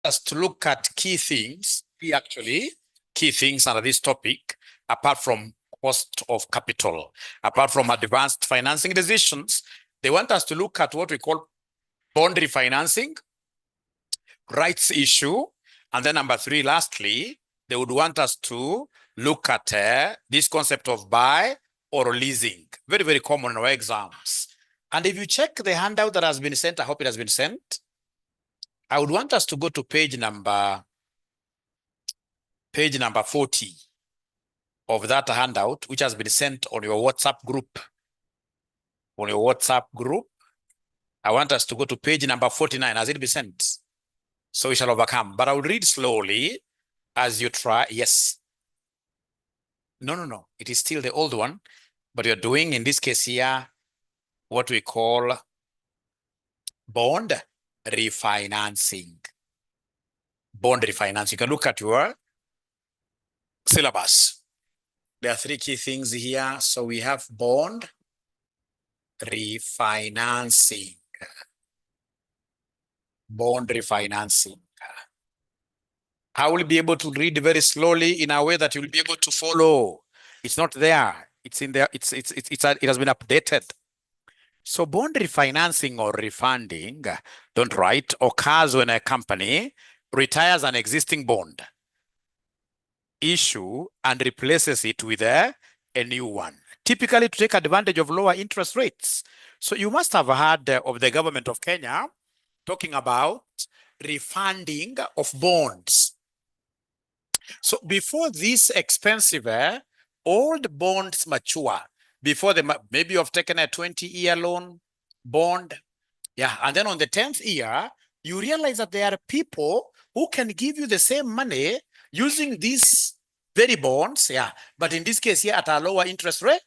us to look at key things, key things under this topic, apart from cost of capital, apart from advanced financing decisions. They want us to look at what we call bond refinancing, rights issue, and then number 3, lastly, they would want us to look at this concept of buy or leasing. Very, very common in our exams. And if you check the handout that has been sent, I hope it has been sent. I would want us to go to page number 40 of that handout, which has been sent on your WhatsApp group. On your WhatsApp group, I want us to go to page number 49. Has it been sent? So we shall overcome. But I will read slowly as you try. Yes. No. It is still the old one. But you're doing, in this case here, what we call bond refinancing. Bond refinancing. You can look at your syllabus. There are 3 key things here. So we have bond refinancing. Bond refinancing. I will be able to read very slowly in a way that you'll be able to follow. It's not there. It's in there. It has been updated. So bond refinancing or refunding, don't write, occurs when a company retires an existing bond issue and replaces it with a new one, typically to take advantage of lower interest rates. So you must have heard of the government of Kenya talking about refunding of bonds. So before this expensive old bonds mature, before maybe you've taken a 20-year loan bond, and then on the 10th year, you realize that there are people who can give you the same money using these very bonds, but in this case here at a lower interest rate.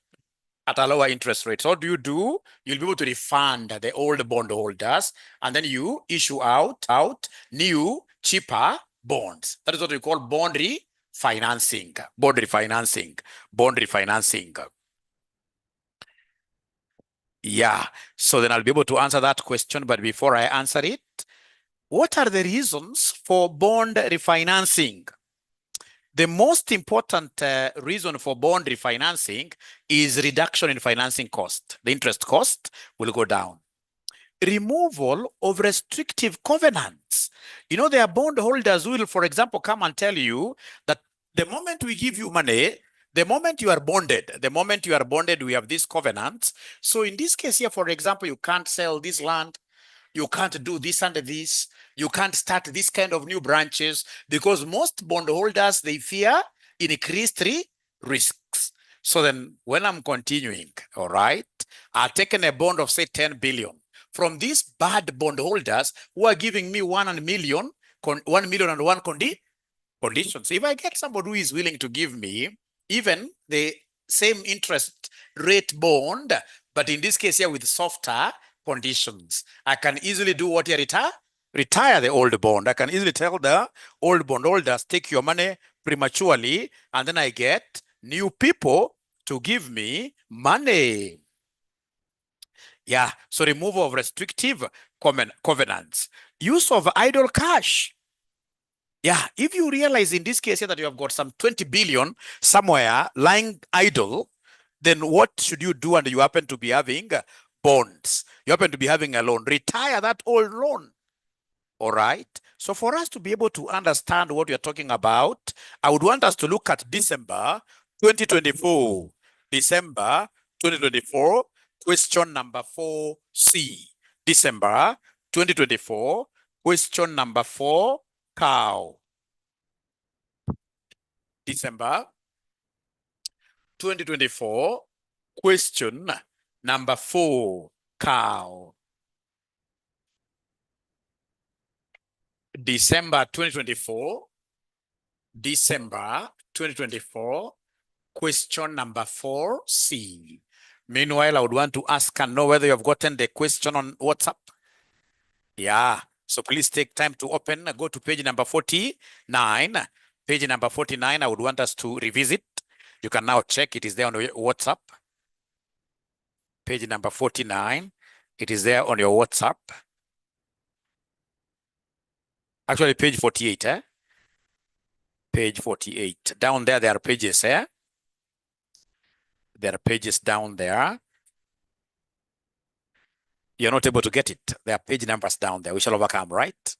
So what do? You'll be able to refund the old bondholders, and then you issue out new, cheaper bonds. That is what we call bond refinancing. So then I'll be able to answer that question. But before I answer it, what are the reasons for bond refinancing? The most important reason for bond refinancing is reduction in financing cost. The interest cost will go down. Removal of restrictive covenants. You know, there are bondholders who will, for example, come and tell you that the moment we give you money, the moment you are bonded, we have these covenants. So in this case here, for example, you can't sell this land, you can't do this and this, you can't start this kind of new branches, because most bondholders, they fear increased risks. So then when I'm continuing, all right, I've taken a bond of say 10 billion from these bad bondholders who are giving me 1 million and 1 conditions. If I get somebody who is willing to give me even the same interest rate bond, but in this case here with softer conditions, I can easily do what? Retire the old bond. I can easily tell the old bondholders, take your money prematurely, and then I get new people to give me money. So removal of restrictive covenants. Use of idle cash. If you realize in this case here that you have got some 20 billion somewhere lying idle, then what should you do? And you happen to be having bonds. You happen to be having a loan. Retire that old loan. All right. So for us to be able to understand what you're talking about, I would want us to look at December 2024. December 2024, question number 4C. December 2024, question number 4, cow. December 2024, question number 4, cow. December 2024, question number 4C. Meanwhile, I would want to ask and know whether you have gotten the question on WhatsApp. So please take time to open, go to page number 49. Page number 49, I would want us to revisit. You can now check, it is there on your WhatsApp. Page number 49, it is there on your WhatsApp. Actually, page 48, eh? Page 48. Down there are pages, eh? There are pages down there. You're not able to get it. There are page numbers down there. We shall overcome, right?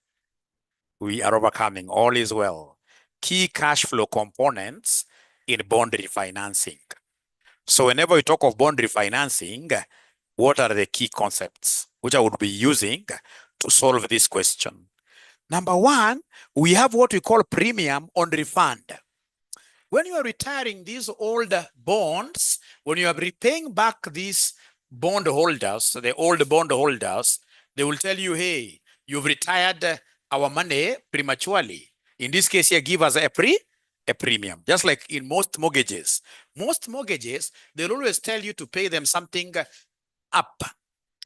We are overcoming. All is well. Key cash flow components in bond refinancing. So whenever we talk of bond refinancing, what are the key concepts which I would be using to solve this question? Number one, we have what we call premium on refund. When you are retiring these old bonds, when you are repaying back these bondholders, the old bondholders, they will tell you, hey, you've retired our money prematurely. In this case here, give us a premium. Just like in most mortgages. Most mortgages, they'll always tell you to pay them something up.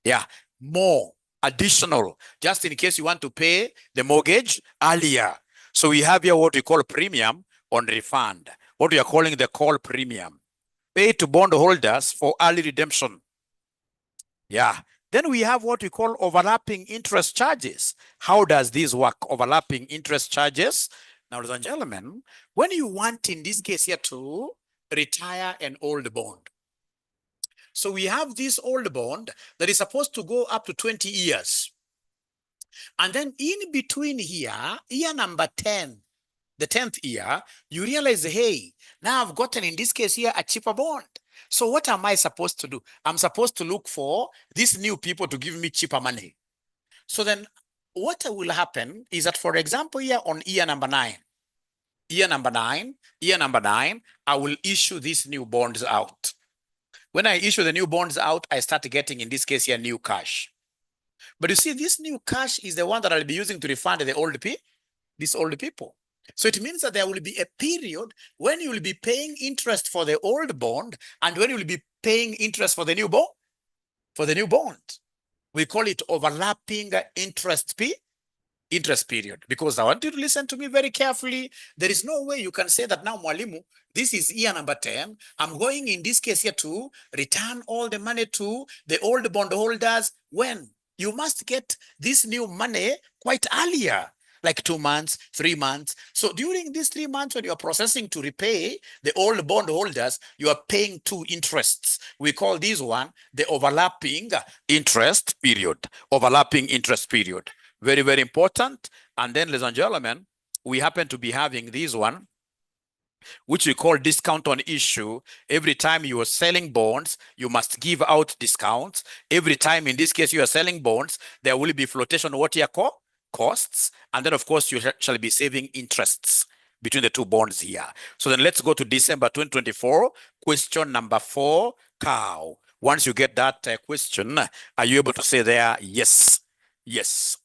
Yeah, more, additional, just in case you want to pay the mortgage earlier. So we have here what we call premium on refund, what we are calling the call premium, paid to bondholders for early redemption. Yeah. Then we have what we call overlapping interest charges. How does this work? Overlapping interest charges. Now, ladies and gentlemen, when you want, in this case here, to retire an old bond. So we have this old bond that is supposed to go up to 20 years. And then in between here, year number 10, the 10th year, you realize, hey, now I've gotten, in this case here, a cheaper bond. So what am I supposed to do? I'm supposed to look for these new people to give me cheaper money. So then what will happen is that, for example, here on year number 9, I will issue these new bonds out. When I issue the new bonds out, I start getting, in this case here, new cash. But you see, this new cash is the one that I'll be using to refund these old people. So it means that there will be a period when you will be paying interest for the old bond and when you will be paying interest for the new bond. We call it overlapping interest period, because I want you to listen to me very carefully. There is no way you can say that now, Mwalimu, this is year number 10. I'm going, in this case here, to return all the money to the old bondholders. When? You must get this new money quite earlier, like 2 months, 3 months. So during these 3 months, when you are processing to repay the old bondholders, you are paying 2 interests. We call this one the overlapping interest period. Overlapping interest period. Very, very important. And then, ladies and gentlemen, we happen to be having this one, which we call discount on issue. Every time you are selling bonds, you must give out discounts. Every time, in this case, you are selling bonds, there will be flotation what year costs. And then, of course, you shall be saving interests between the two bonds here. So then let's go to December 2024, question number 4, cow. Once you get that question, are you able to say there, yes, yes?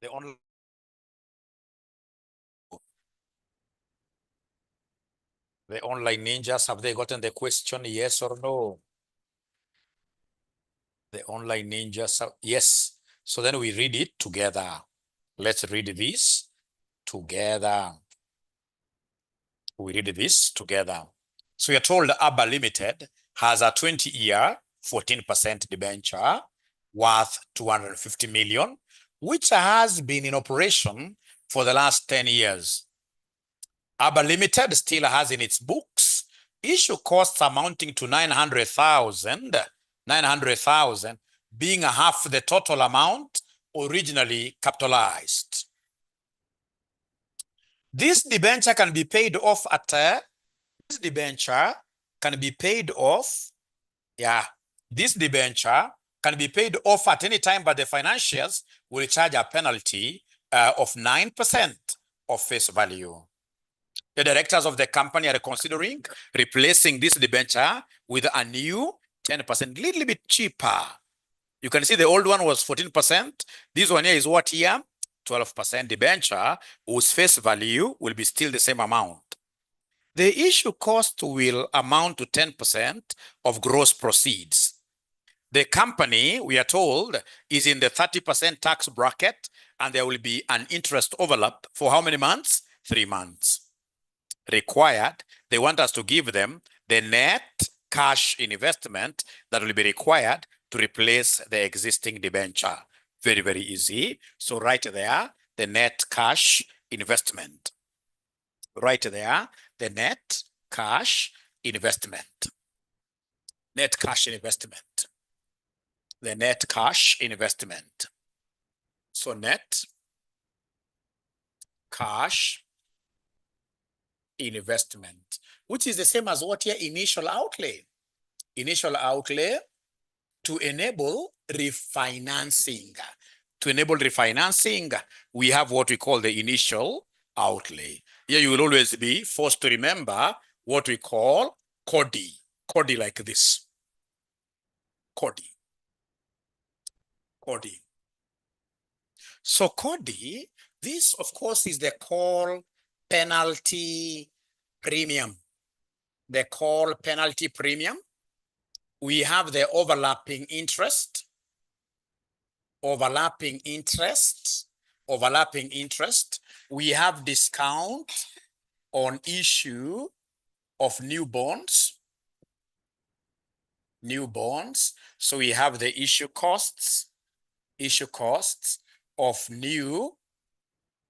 The online ninjas, have they gotten the question, yes or no? The online ninjas, yes. So then we read it together. Let's read this together. We read this together. So you're told ABA Limited has a 20-year, 14% debenture worth 250 million, which has been in operation for the last 10 years. ABA Limited still has in its books issue costs amounting to 900,000, being half the total amount originally capitalized. This debenture can be paid off at this debenture can be paid off. Yeah, this debenture can be paid off at any time, but the financiers will charge a penalty of 9% of face value. The directors of the company are considering replacing this debenture with a new 10%, a little bit cheaper. You can see the old one was 14%. This one here is what here? 12% debenture, whose face value will be still the same amount. The issue cost will amount to 10% of gross proceeds. The company, we are told, is in the 30% tax bracket, and there will be an interest overlap for how many months? 3 months. Required, they want us to give them the net cash investment that will be required to replace the existing debenture. Very, very easy. So right there, the net cash investment. Right there, the net cash investment. Net cash investment. The net cash investment. So net cash investment, which is the same as what here? Initial outlay. Initial outlay to enable refinancing. To enable refinancing, we have what we call the initial outlay. Here you will always be forced to remember what we call 𝐂𝐈𝐅𝐀. 𝐂𝐂𝐈𝐅𝐾 like this. 𝐂𝐂𝐈𝐅𝐾. 𝐂𝐂𝐈𝐅𝐃. So 𝐂𝐂𝐈𝐅𝐃, this of course is the call penalty premium. The call penalty premium. We have the overlapping interest. Overlapping interest. Overlapping interest. We have discount on issue of new bonds. New bonds. So we have the issue costs of new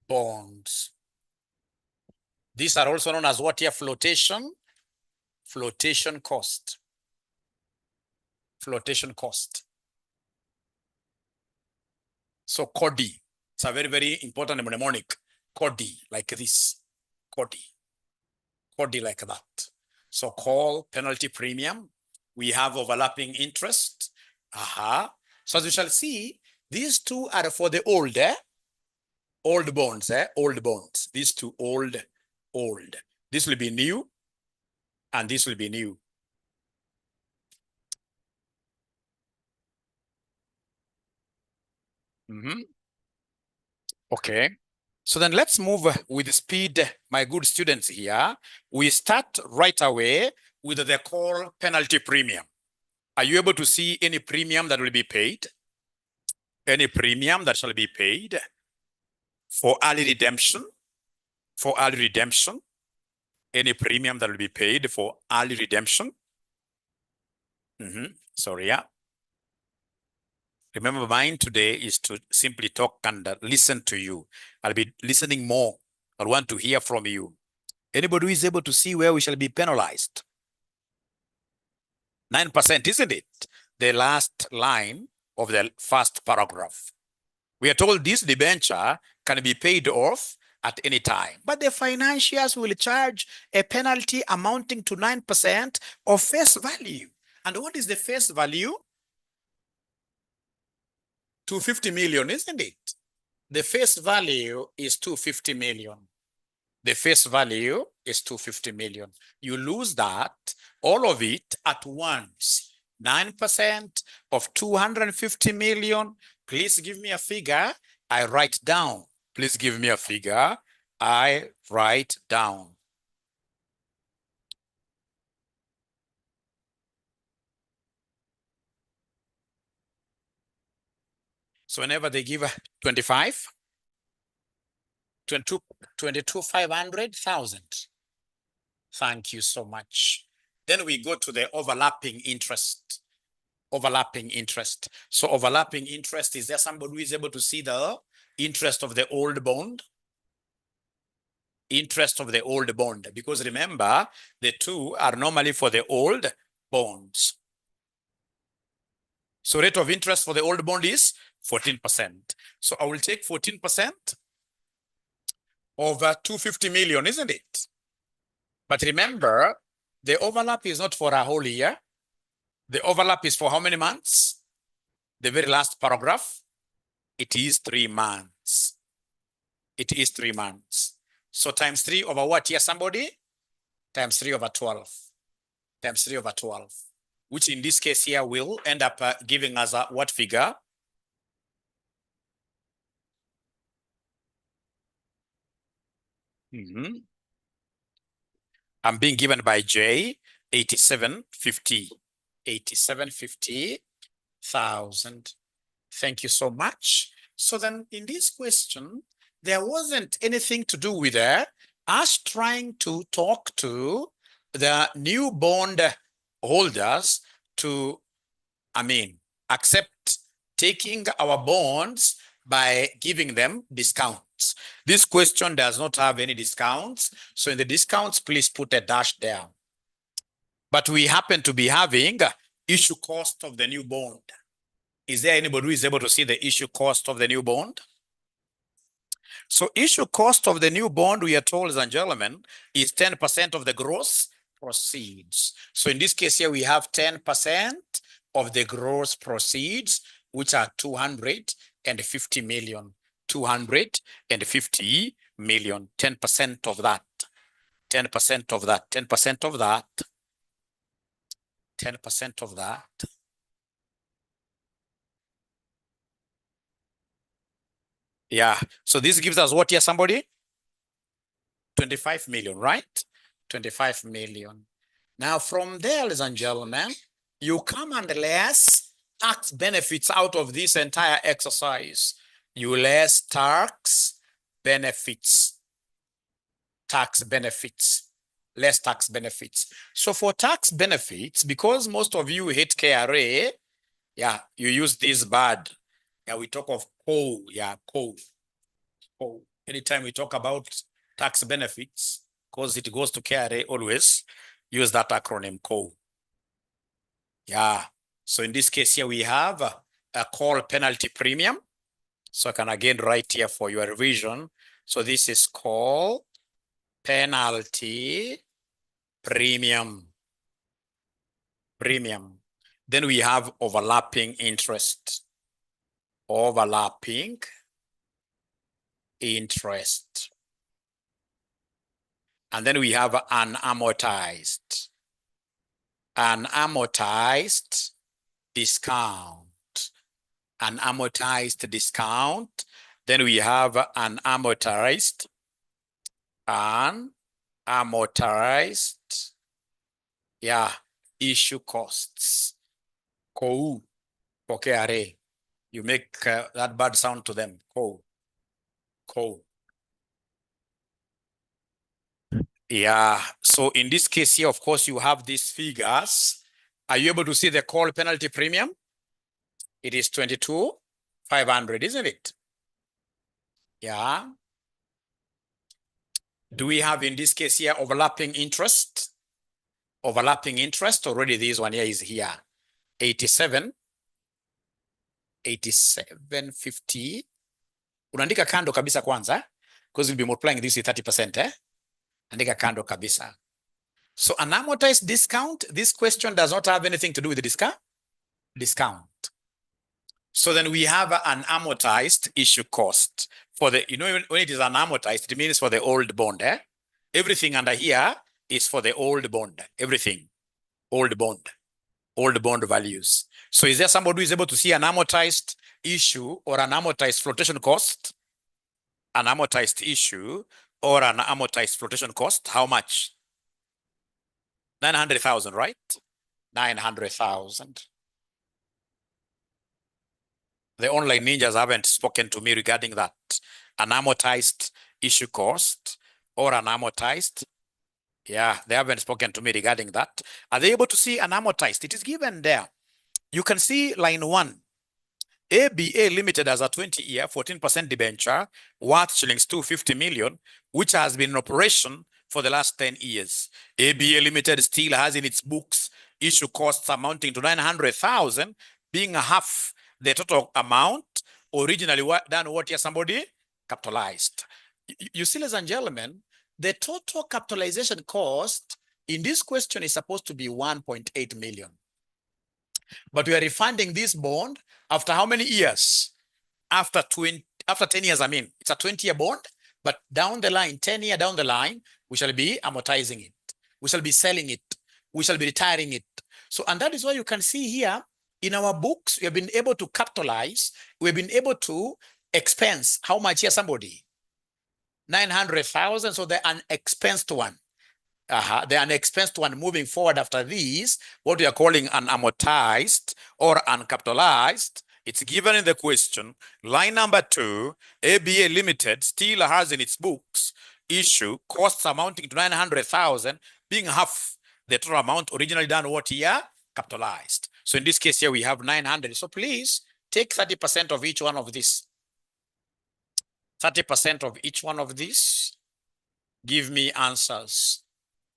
bonds. These are also known as what here? Flotation cost. Flotation cost. So 𝐂𝐂𝐈𝐅𝐃, it's a very, very important mnemonic. 𝐂𝐂𝐈𝐅𝐃 like this. 𝐂𝐂𝐈𝐅𝐃 like that. So call penalty premium. We have overlapping interest. So as you shall see, these two are for the old bonds. Old bonds. These two old. This will be new, and this will be new. Okay. So then let's move with speed, my good students here. We start right away with the call penalty premium. Are you able to see any premium that will be paid? Any premium that shall be paid for early redemption? For early redemption? Any premium that will be paid for early redemption? Sorry, yeah. Remember, mine today is to simply talk and listen to you. I'll be listening more. I want to hear from you. Anybody who is able to see where we shall be penalized? 9%, isn't it? The last line of the first paragraph. We are told this debenture can be paid off at any time, but the financiers will charge a penalty amounting to 9% of face value. And what is the face value? 250 million, isn't it? The face value is 250 million. The face value is 250 million. You lose that, all of it at once. 9% of 250 million. Please give me a figure. I write down. Please give me a figure. I write down. So whenever they give 25, 22,500,000. Thank you so much. Then we go to the overlapping interest. Overlapping interest. So overlapping interest, is there somebody who is able to see the interest of the old bond? Interest of the old bond. Because remember, the two are normally for the old bonds. So rate of interest for the old bond is 14%. So I will take 14% over 250 million, isn't it? But remember, the overlap is not for a whole year. The overlap is for how many months? The very last paragraph, it is 3 months. It is 3 months. So times 3 over what here, somebody? Times 3 over 12. Times 3 over 12. Which in this case here will end up giving us a what figure? I'm being given by J, 8750. 8750,000. Thank you so much. So then in this question, there wasn't anything to do with us trying to talk to the new bond holders to, accept taking our bonds by giving them discounts. This question does not have any discounts. So in the discounts, please put a dash there. But we happen to be having issue cost of the new bond. Is there anybody who is able to see the issue cost of the new bond? So issue cost of the new bond, we are told, ladies and gentlemen, is 10% of the gross proceeds. So in this case here, we have 10% of the gross proceeds, which are 250 million. 250 million, 10% of that. 10% of that, 10% of that. 10% of that. Yeah, so this gives us what here, somebody? 25 million, right? 25 million. Now from there, ladies and gentlemen, you come and less tax benefits out of this entire exercise. You less tax benefits. Tax benefits. Less tax benefits. So for tax benefits, because most of you hate KRA, yeah, you use this bad. Yeah, we talk of 𝐂𝐈𝅅. Yeah, 𝐂𝐈𝅅. Anytime we talk about tax benefits, because it goes to KRA, always use that acronym 𝐂𝐈𝅅. Yeah. So in this case here, we have a call penalty premium. So I can again write here for your revision. So this is call penalty premium. Then we have overlapping interest. Overlapping interest. And then we have unamortized. Unamortized discount. Unamortized discount. Then we have unamortized. Unamortized. Yeah, issue costs. 𝐂𝐈𝅅 for KRA. You make that bad sound to them. 𝐂𝐈𝅅. Yeah, so in this case here, of course, you have these figures. Are you able to see the call penalty premium? It is 22,500, isn't it? Yeah. Do we have in this case here overlapping interest? Overlapping interest, already this one here is here. 8750. Unaandika kando kabisa kwanza, because we'll be multiplying this with 30%, Andika kando kabisa. So an amortized discount, this question does not have anything to do with the discount. So then we have an amortized issue cost. For the, when it is an amortized, it means for the old bond. Everything under here is for the old bond. Everything. Old bond values. So is there somebody who is able to see an amortized issue or an amortized flotation cost? An amortized issue or an amortized flotation cost? How much? 900,000, right? 900,000. The online ninjas haven't spoken to me regarding that. An amortized issue cost or an amortized. Yeah, they haven't spoken to me regarding that. Are they able to see an amortized? It is given there. You can see line 1. ABA Limited has a 20-year, 14% debenture worth shillings 250 million, which has been in operation for the last 10 years. ABA Limited still has in its books issue costs amounting to 900,000, being half the total amount originally done what here, somebody capitalized. You see, ladies and gentlemen, the total capitalization cost in this question is supposed to be 1.8 million. But we are refunding this bond after how many years? After 10 years, I mean. It's a 20-year bond, but down the line, 10 years down the line, we shall be amortizing it. We shall be selling it. We shall be retiring it. So, and that is why you can see here in our books, we have been able to capitalize. We've been able to expense. How much here, somebody? 900,000. So the unexpensed one. The unexpensed one moving forward after these, what we are calling unamortized or uncapitalized. It's given in the question. Line number 2, ABA Limited still has in its books issue costs amounting to 900,000 being half the total amount originally done what year? Capitalized. So in this case here we have 900. So please take 30% of each one of these. 30% of each one of these. Give me answers.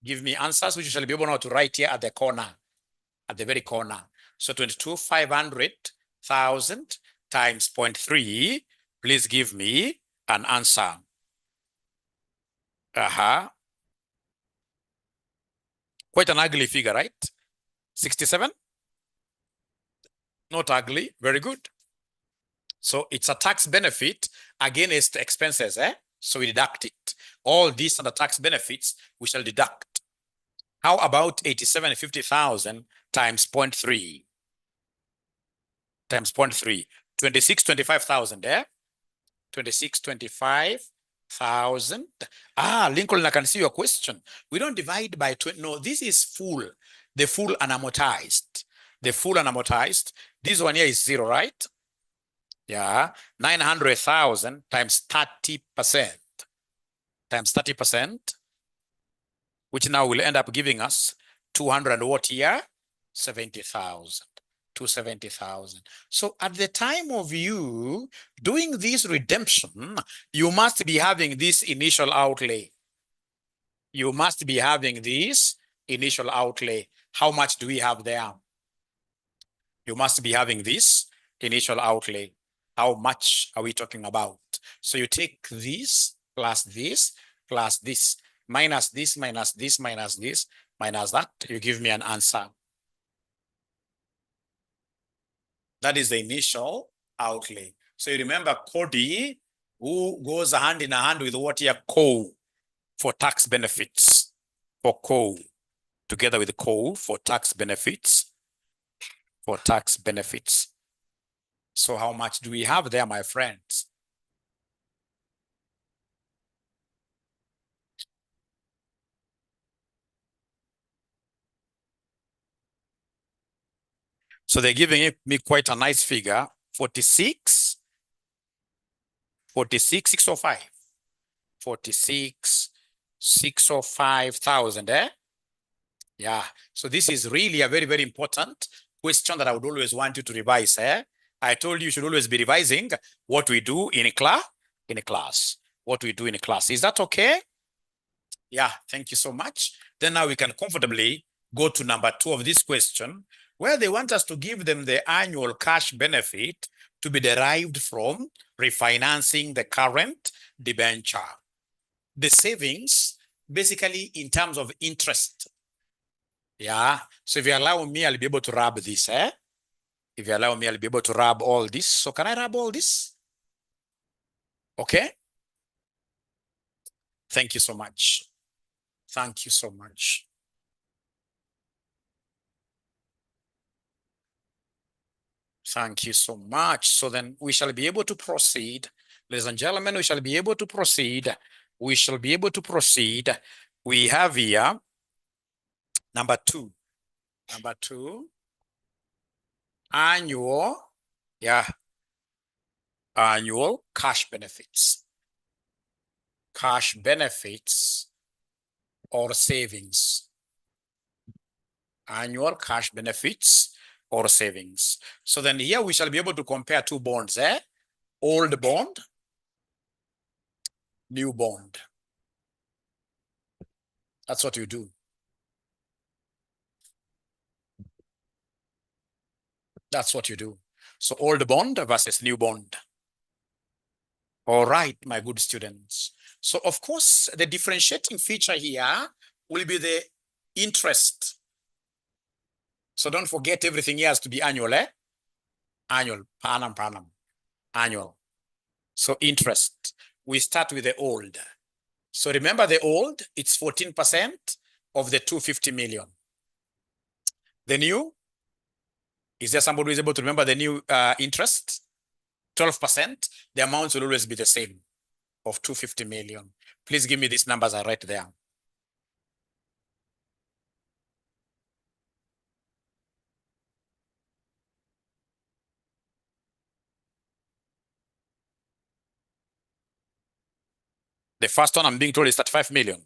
Give me answers which you shall be able now to write here at the corner. At the very corner. So 22,500,000 times 0.3. Please give me an answer. Quite an ugly figure, right? 67? Not ugly. Very good. So it's a tax benefit against expenses, So we deduct it. All these are the tax benefits we shall deduct. How about 87,50,000 times 0.3? Times 0.3. 26,25,000, 26,25,000. Lincoln, I can see your question. We don't divide by 20. No, this is full. The full unamortized. The full unamortized. This one here is 0, right? Yeah. 900,000 times 30%. Times 30%. Which now will end up giving us 200 what year? 70,000. 270,000. So at the time of you doing this redemption, you must be having this initial outlay. You must be having this initial outlay. How much do we have there? You must be having this initial outlay. How much are we talking about? So you take this plus this plus this minus this minus this minus this minus that. You give me an answer. That is the initial outlay. So you remember Cody, who goes hand in hand with what here? 𝐂 for tax benefits. For 𝐂, together with 𝐂 for tax benefits. For tax benefits. So how much do we have there, my friends? So they're giving me quite a nice figure. 46,605. 46,605,000, Yeah. So this is really a very, very important question that I would always want you to revise, I told you should always be revising what we do in a class. What we do in a class. Is that okay? Yeah, thank you so much. Then now we can comfortably go to number 2 of this question, where they want us to give them the annual cash benefit to be derived from refinancing the current debenture. The savings, basically in terms of interest. Yeah, so if you allow me, I'll be able to rub this, If you allow me, I'll be able to rub all this. So can I rub all this? Okay. Thank you so much. Thank you so much. Thank you so much. So then we shall be able to proceed. Ladies and gentlemen, we shall be able to proceed. We shall be able to proceed. We have here number 2. Number 2. Annual, annual cash benefits. Cash benefits or savings. Annual cash benefits or savings. So then here we shall be able to compare 2 bonds, Old bond, new bond. That's what you do. That's what you do. So old bond versus new bond. All right, my good students. So of course, the differentiating feature here will be the interest. So don't forget everything here has to be annual, Annual, per annum, annual. So interest, we start with the old. So remember the old, it's 14% of the 250 million. The new, is there somebody who is able to remember the new interest? 12%, the amounts will always be the same of 250 million. Please give me these numbers I write there. The first one I'm being told is 35 million.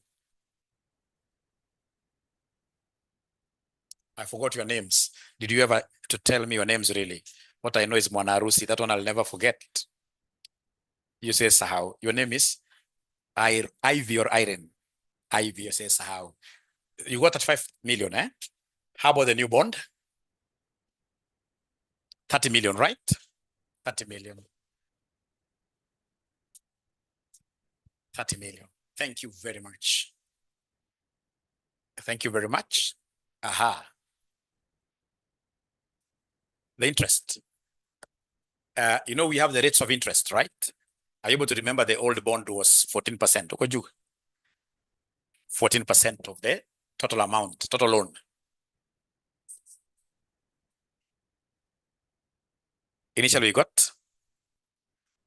I forgot your names. Did you ever to tell me your names really? What I know is Mwanarusi. That one I'll never forget. You say Sahau. Your name is Ivy or Irene? Ivy, you say Sahau. You got 35 million, eh? How about the new bond? 30 million, right? 30 million. 30 million. Thank you very much. Thank you very much. Aha. The interest. You know, we have the rates of interest, right? Are you able to remember the old bond was 14%? 14% of the total amount, total loan. Initially, we got.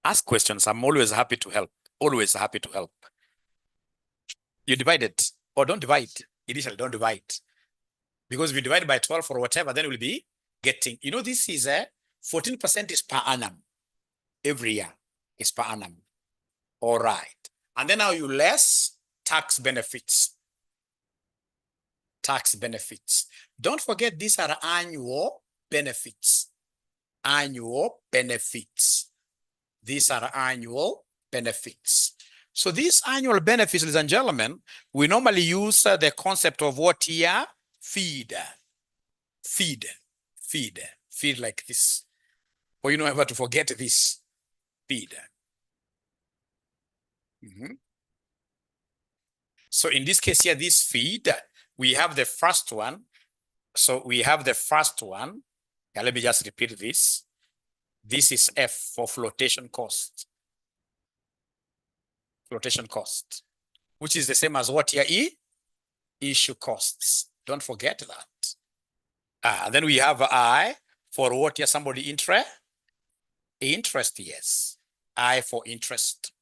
Ask questions. I'm always happy to help. Always happy to help. You divide it, or don't divide. Initially, don't divide. Because if you divide by 12 or whatever, then we'll be getting, you know, this is 14% is per annum. Every year is per annum. All right. And then now you less tax benefits. Tax benefits. Don't forget these are annual benefits. Annual benefits. These are annual benefits. So these annual benefits, ladies and gentlemen, we normally use the concept of what here? Feed like this. Or you know, never to forget this. Feed. So in this case here, this feed, we have the first one. So we have the first one. Yeah, let me just repeat this. This is F for flotation cost. Flotation cost, which is the same as what here? E? Issue costs. Don't forget that. And then we have I for what here? Somebody interest? Interest, yes. I for interest.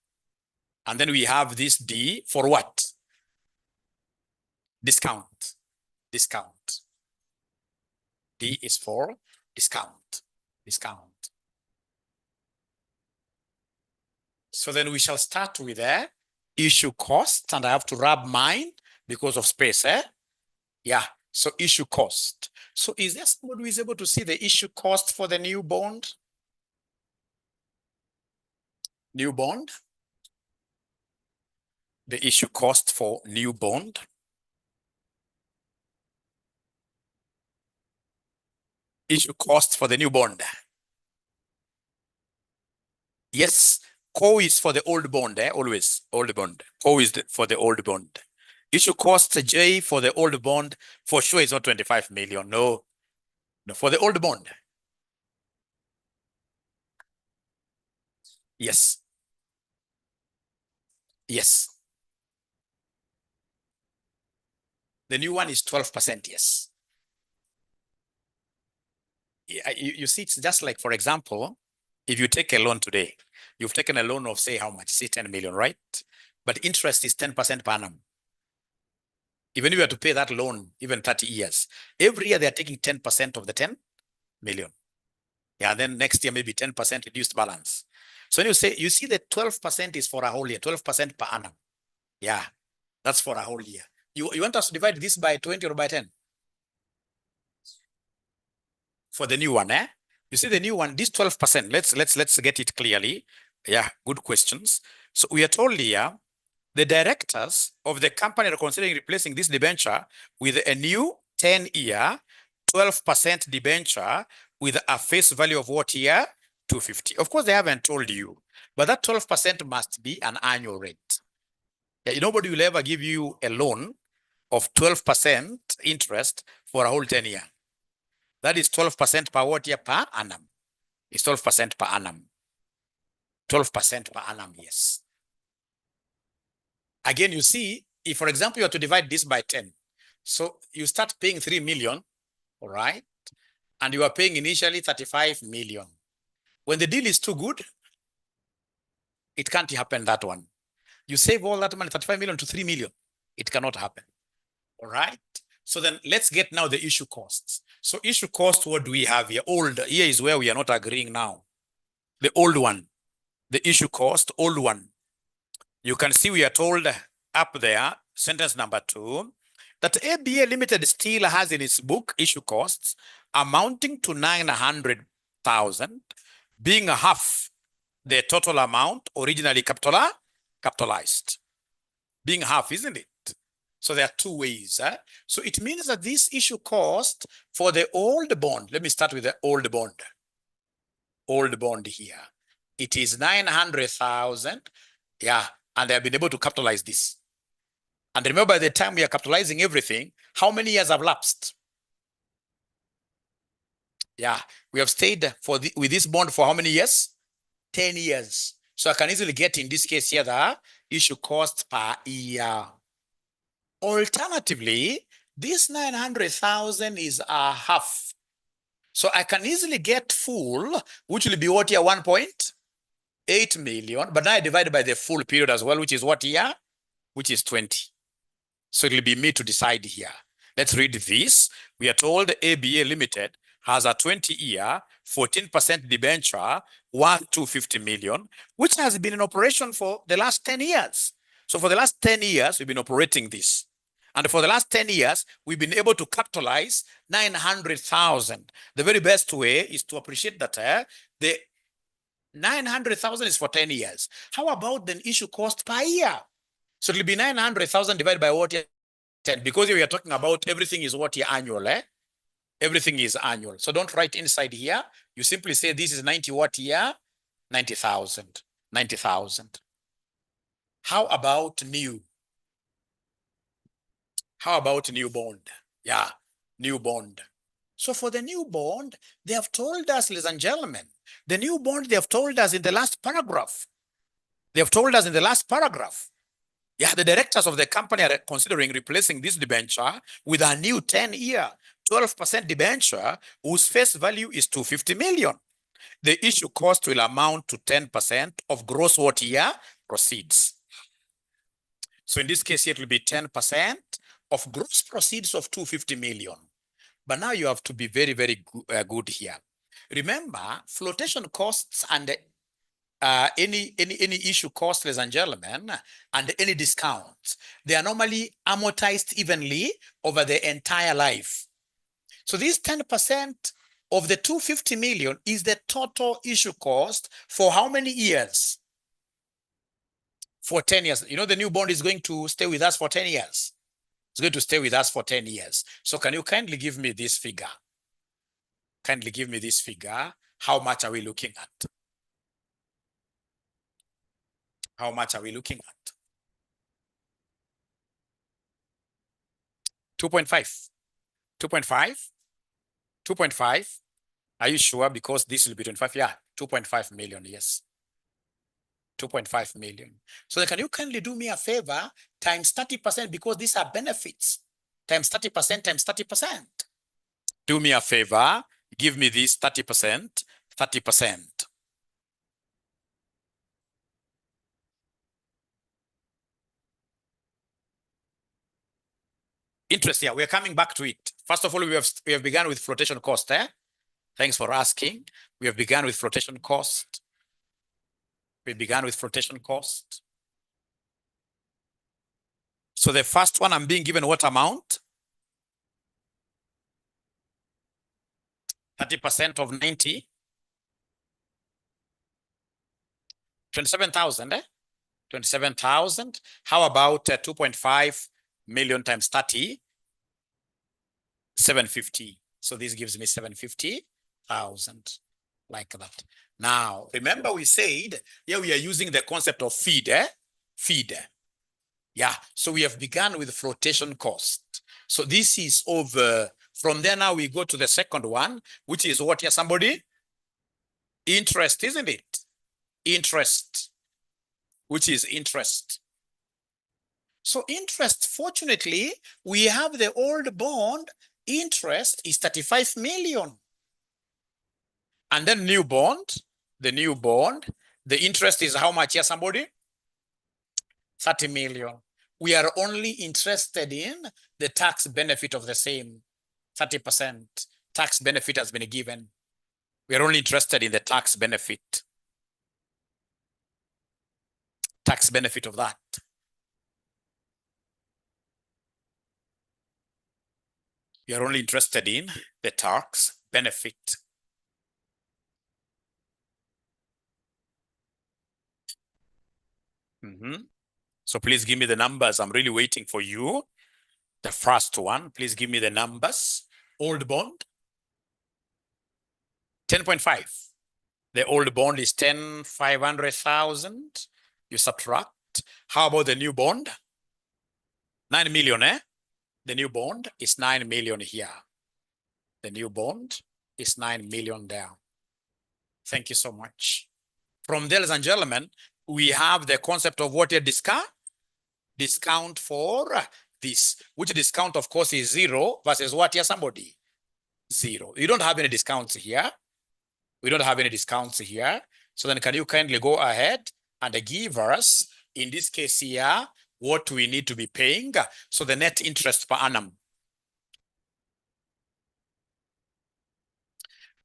And then we have this D for what? Discount. Discount. D is for discount. Discount. So then we shall start with issue cost, and I have to rub mine because of space, eh? Yeah, so issue cost. So is there somebody who is able to see the issue cost for the new bond? New bond? The issue cost for new bond? Issue cost for the new bond. Yes, 𝐂 is for the old bond, always old bond. 𝐂 is for the old bond. Issue cost J for the old bond for sure is not 25 million. No, no, for the old bond. Yes. Yes. The new one is 12%, yes. You see, it's just like, for example, if you take a loan today, you've taken a loan of, say, how much? Say 10 million, right? But interest is 10% per annum. Even if you have to pay that loan, even 30 years, every year they're taking 10% of the 10 million. Yeah, then next year, maybe 10% reduced balance. So when you say, you see that 12% is for a whole year, 12% per annum. Yeah, that's for a whole year. You want us to divide this by 20 or by 10? For the new one, eh? You see the new one, this 12%, let's get it clearly. Yeah, good questions. So we are told here, the directors of the company are considering replacing this debenture with a new 10-year, 12% debenture with a face value of what here? 250. Of course, they haven't told you, but that 12% must be an annual rate. Yeah, nobody will ever give you a loan of 12% interest for a whole 10 year. That is 12% per what year? Per annum. It's 12% per annum. 12% per annum, yes. Again, you see, if, for example, you are to divide this by 10, so you start paying 3 million, all right? And you are paying initially 35 million. When the deal is too good, it can't happen, that one. You save all that money, 35 million to 3 million. It cannot happen, all right? So then let's get now the issue costs. So issue cost, what do we have here? Old, here is where we are not agreeing now. The old one, the issue cost, old one. You can see we are told up there, sentence number 2, that ABA Limited still has in its book issue costs amounting to 900,000, being half the total amount originally capitalized. Being half, isn't it? So there are two ways. So it means that this issue cost for the old bond, let me start with the old bond. Old bond here. It is 900,000. Yeah, and they have been able to capitalize this. And remember, by the time we are capitalizing everything, how many years have lapsed? Yeah, we have stayed with this bond for how many years? 10 years. So I can easily get, in this case here, the issue cost per year. Alternatively, this 900,000 is a half. So I can easily get full, which will be what here? 1.8 million. But now I divide by the full period as well, which is what here? Which is 20. So it will be me to decide here. Let's read this. We are told ABA Limited has a 20-year, 14% debenture worth 250 million, which has been in operation for the last 10 years. So for the last 10 years, we've been operating this. And for the last 10 years, we've been able to capitalize 900,000. The very best way is to appreciate that the 900,000 is for 10 years. How about the issue cost per year? So it will be 900,000 divided by what year? 10. Because we are talking about everything is what year? Annual, Everything is annual. So don't write inside here. You simply say this is 90 what year? 90,000. 90,000. How about new? How about new bond? Yeah, new bond. So for the new bond, they have told us, ladies and gentlemen, the new bond, they have told us in the last paragraph. They have told us in the last paragraph. Yeah, the directors of the company are considering replacing this debenture with a new 10-year, 12% debenture whose face value is 250 million. The issue cost will amount to 10% of gross what year? Proceeds. So in this case, it will be 10% of gross proceeds of 250 million. But now you have to be very, very good here. Remember, flotation costs and any issue cost, ladies and gentlemen, and any discounts, they are normally amortized evenly over the entire life. So this 10% of the 250 million is the total issue cost for how many years? For 10 years. You know, the new bond is going to stay with us for 10 years. It's going to stay with us for 10 years. So can you kindly give me this figure? Kindly give me this figure. How much are we looking at? How much are we looking at? 2.5. 2.5? 2.5? Are you sure? Because this will be 25. Yeah, 2.5 million, yes. 2.5 million. So can you kindly do me a favor, times 30%, because these are benefits. Times 30%, times 30%. Do me a favor, give me this 30%, 30%. Interest, yeah, we're coming back to it. First of all, we have begun with flotation cost. Thanks for asking. We have begun with flotation cost. We began with flotation cost. So the first one, I'm being given what amount? 30% of 90. 27,000, 27,000. How about 2.5 million times 30? 750. So this gives me 750,000, like that. Now, remember we said, here we are using the concept of feed, feed. Yeah, so we have begun with flotation cost. So this is over. From there now we go to the second one, which is what here, somebody? Interest, isn't it? Interest, which is interest. So interest, fortunately, we have the old bond. Interest is 35 million. And then new bond, the new bond, the interest is how much here, somebody? 30 million. We are only interested in the tax benefit of the same. 30% tax benefit has been given. We are only interested in the tax benefit. Tax benefit of that. We are only interested in the tax benefit. So please give me the numbers. I'm really waiting for you. The first one, please give me the numbers. Old bond, 10.5. The old bond is 10,500,000. You subtract. How about the new bond? 9 million, eh? The new bond is 9 million here. The new bond is 9 million there. Thank you so much. From there, ladies and gentlemen, we have the concept of what a discount? Discount for this, which discount, of course, is 0 versus what here, somebody? 0. You don't have any discounts here. We don't have any discounts here. So then can you kindly go ahead and give us, in this case here, what we need to be paying? So the net interest per annum.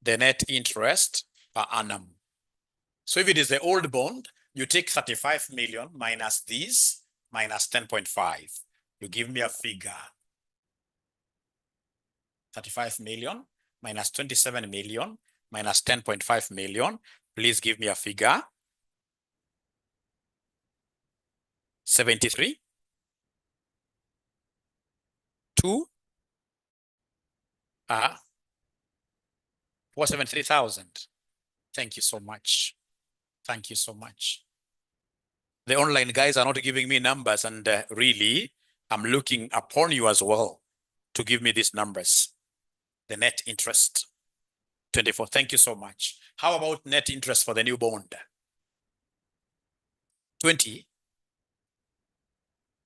The net interest per annum. So if it is the old bond, you take 35 million minus this, minus 10.5. You give me a figure. 35 million minus 27 million minus 10.5 million. Please give me a figure. 73. 2. 473,000. Thank you so much. Thank you so much. The online guys are not giving me numbers, and really, I'm looking upon you as well to give me these numbers. The net interest, 24. Thank you so much. How about net interest for the new bond? 20.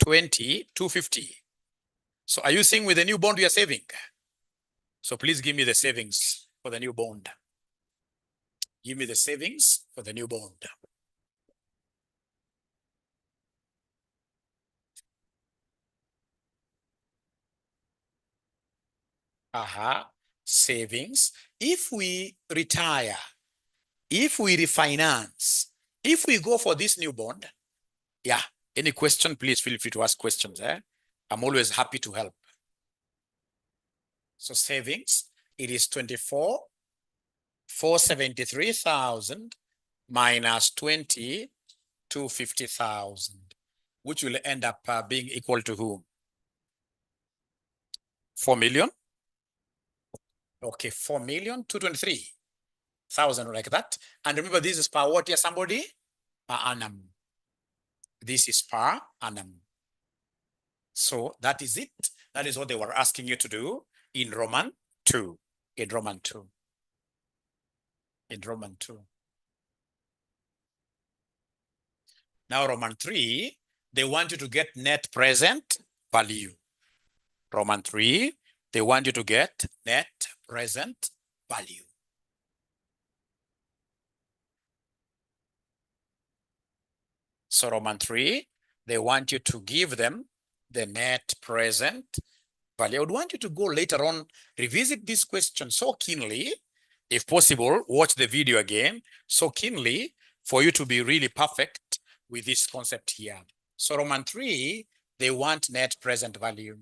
250. So are you saying with the new bond you are saving? So please give me the savings for the new bond. Give me the savings for the new bond. Savings. If we retire, if we refinance, if we go for this new bond, yeah, any question, please feel free to ask questions. I'm always happy to help. So savings, it is 473,000 minus 250,000, which will end up being equal to whom? 4 million. Okay, 4,223,000, like that. And remember, this is per what here, somebody? Per annum. This is per annum. So that is it. That is what they were asking you to do in Roman 2. In Roman 2. In Roman 2. Now, Roman 3, they want you to get net present value. Roman 3, they want you to get net present value. So Roman 3, they want you to give them the net present value. I would want you to go later on, revisit this question so keenly. If possible, watch the video again so keenly for you to be really perfect with this concept here. So Roman 3, they want net present value.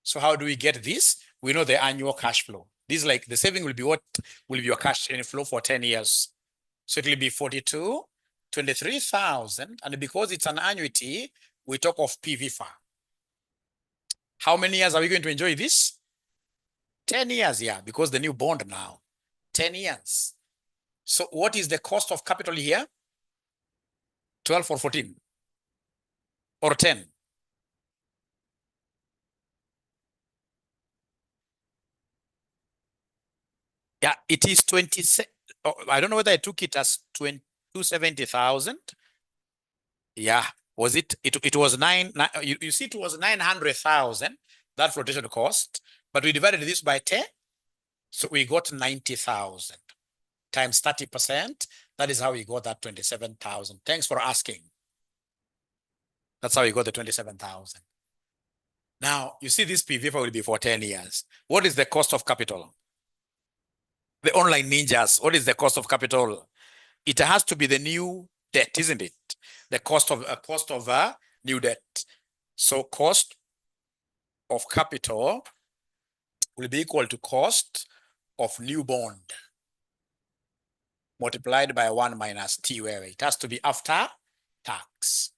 So how do we get this? We know the annual cash flow. This is like the saving will be what will be your cash inflow for 10 years. So it will be 23,000. And because it's an annuity, we talk of PVFA. How many years are we going to enjoy this? 10 years, yeah, because the new bond now. 10 years. So what is the cost of capital here? 12 or 14? Or 10? Yeah, it is 20. Oh, I don't know whether I took it as 270,000. Yeah, was it? It was you see, it was 900,000, that flotation cost, but we divided this by 10, so we got 90,000 times 30%. That is how we got that 27,000. Thanks for asking. That's how we got the 27,000. Now, you see, this PVFA will be for 10 years. What is the cost of capital? The online ninjas, what is the cost of capital? It has to be the new debt, isn't it? The cost of new debt. So cost of capital will be equal to cost of new bond multiplied by 1 minus T, where it has to be after tax.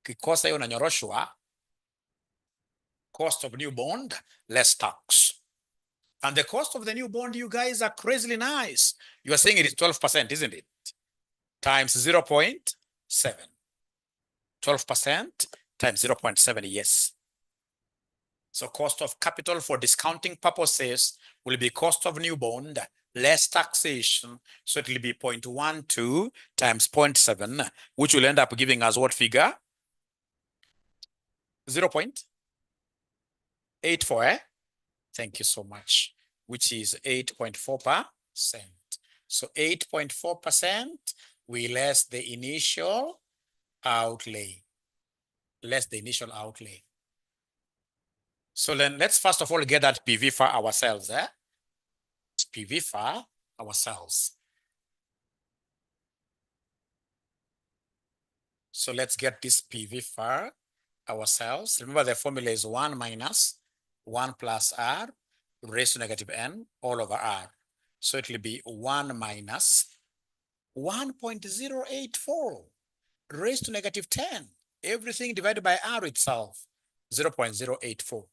Kikosa hiyo unanyoroshwa cost of new bond less tax. And the cost of the new bond, you guys are crazily nice. You are saying it is 12%, isn't it? Times 0.7. 12% times 0.7, yes. So cost of capital for discounting purposes will be cost of new bond less taxation. So it will be 0.12 times 0.7, which will end up giving us what figure? 0.84, eh? Thank you so much, which is 8.4%. So 8.4%, we less the initial outlay. Less the initial outlay. So then let's first of all get that PV for ourselves. PV for ourselves. So let's get this PV for ourselves. Remember, the formula is 1 minus 1 plus R raised to negative n all over R. So it will be 1 minus 1.084 raised to negative 10. Everything divided by R itself, 0.084.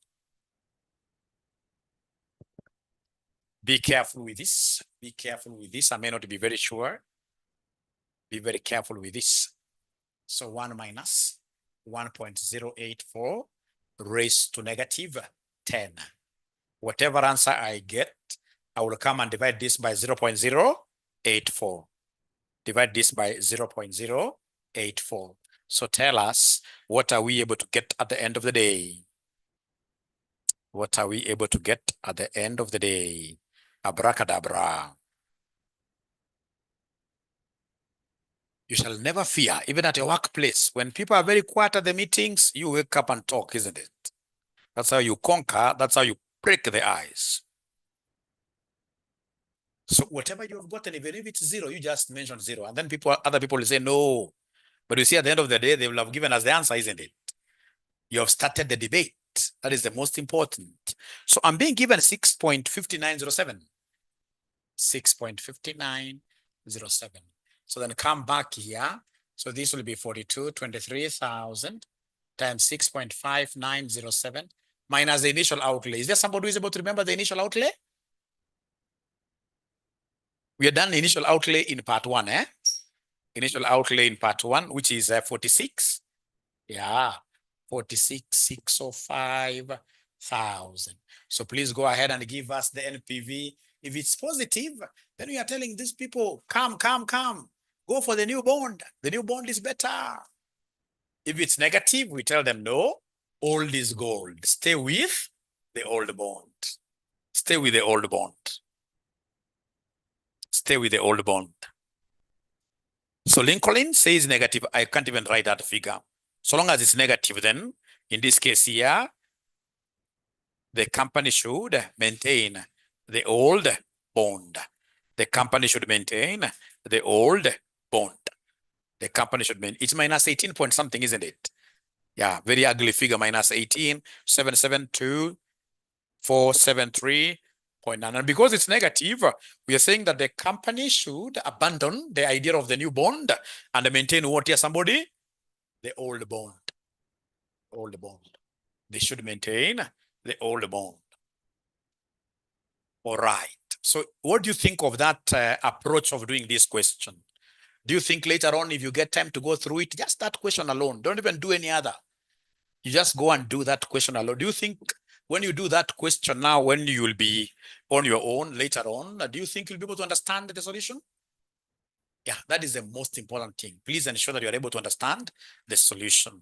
Be careful with this. Be careful with this. I may not be very sure. Be very careful with this. So 1 minus 1.084 raised to negative 10. Whatever answer I get, I will come and divide this by 0.084. Divide this by 0.084. So tell us, what are we able to get at the end of the day? What are we able to get at the end of the day? Abracadabra. You shall never fear, even at your workplace. When people are very quiet at the meetings, you wake up and talk, isn't it? That's how you conquer. That's how you break the ice. So whatever you have gotten, even if it's zero, you just mention zero. And then other people will say no. But you see, at the end of the day, they will have given us the answer, isn't it? You have started the debate. That is the most important. So I'm being given 6.5907. 6.5907. So then come back here. So this will be 23,000 times 6.5907 minus the initial outlay. Is there somebody who is able to remember the initial outlay? We have done the initial outlay in part 1, eh? Initial outlay in part 1, which is 46. Yeah, 46,605,000. So please go ahead and give us the NPV. If it's positive, then we are telling these people, come. Go for the new bond. The new bond is better. If it's negative, we tell them, no, old is gold. Stay with the old bond. Stay with the old bond. Stay with the old bond. So Lincoln says negative. I can't even write that figure. So long as it's negative, then in this case here, the company should maintain the old bond. The company should maintain the old bond. The company should maintain. It's minus 18 point something, isn't it? Yeah, very ugly figure, minus 18, 772,473.9. And because it's negative, we are saying that the company should abandon the idea of the new bond and maintain what here, somebody? The old bond. Old bond. They should maintain the old bond. All right. So what do you think of that approach of doing this question? Do you think later on, if you get time to go through it, just that question alone, don't even do any other. You just go and do that question alone. Do you think when you do that question now, when you will be on your own later on, do you think you'll be able to understand the solution? Yeah, that is the most important thing. Please ensure that you are able to understand the solution.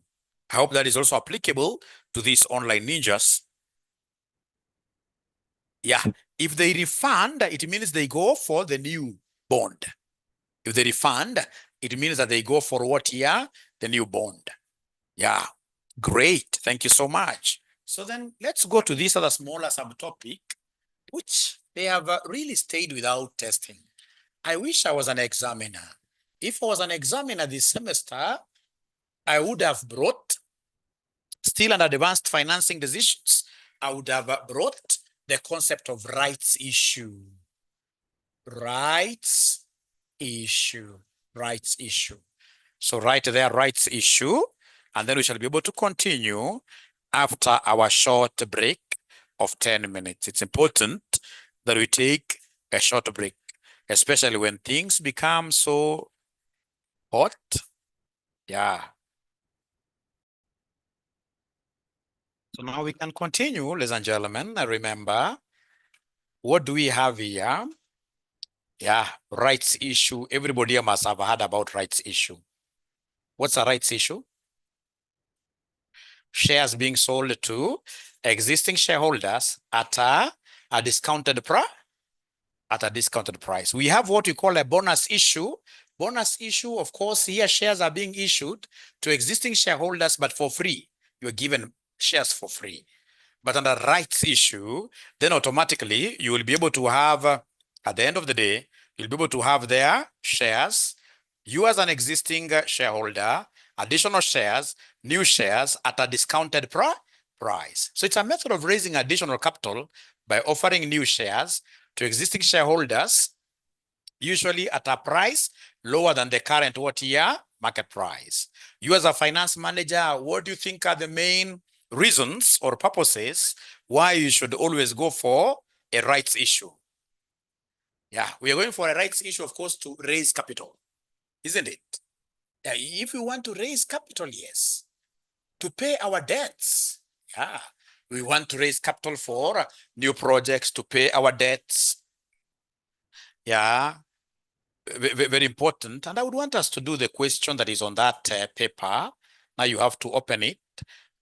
I hope that is also applicable to these online ninjas. Yeah, if they refund, it means they go for the new bond. If they refund, it means that they go for what year? The new bond. Yeah, great. Thank you so much. So then let's go to this other smaller subtopic, which they have really stayed without testing. I wish I was an examiner. If I was an examiner this semester, I would have brought, still under advanced financing decisions, I would have brought the concept of rights issue. Rights issue. Rights issue. So right there, rights issue, and then we shall be able to continue after our short break of 10 minutes. It's important that we take a short break, especially when things become so hot. Yeah. So now we can continue, ladies and gentlemen. Remember, what do we have here? Yeah, rights issue. Everybody must have heard about rights issue. What's a rights issue? Shares being sold to existing shareholders at a discounted price. At a discounted price. We have what we call a bonus issue. Bonus issue, of course, here shares are being issued to existing shareholders, but for free. You're given shares for free. But under rights issue, then automatically you will be able to have, at the end of the day, you'll be able to have their shares. You as an existing shareholder, additional shares, new shares at a discounted price. So it's a method of raising additional capital by offering new shares to existing shareholders, usually at a price lower than the current market price. You as a finance manager, what do you think are the main reasons or purposes why you should always go for a rights issue? Yeah, we are going for a rights issue, of course, to raise capital, isn't it? Yeah, if we want to raise capital, yes. To pay our debts, yeah. We want to raise capital for new projects, to pay our debts. Yeah, very important. And I would want us to do the question that is on that paper. Now you have to open it.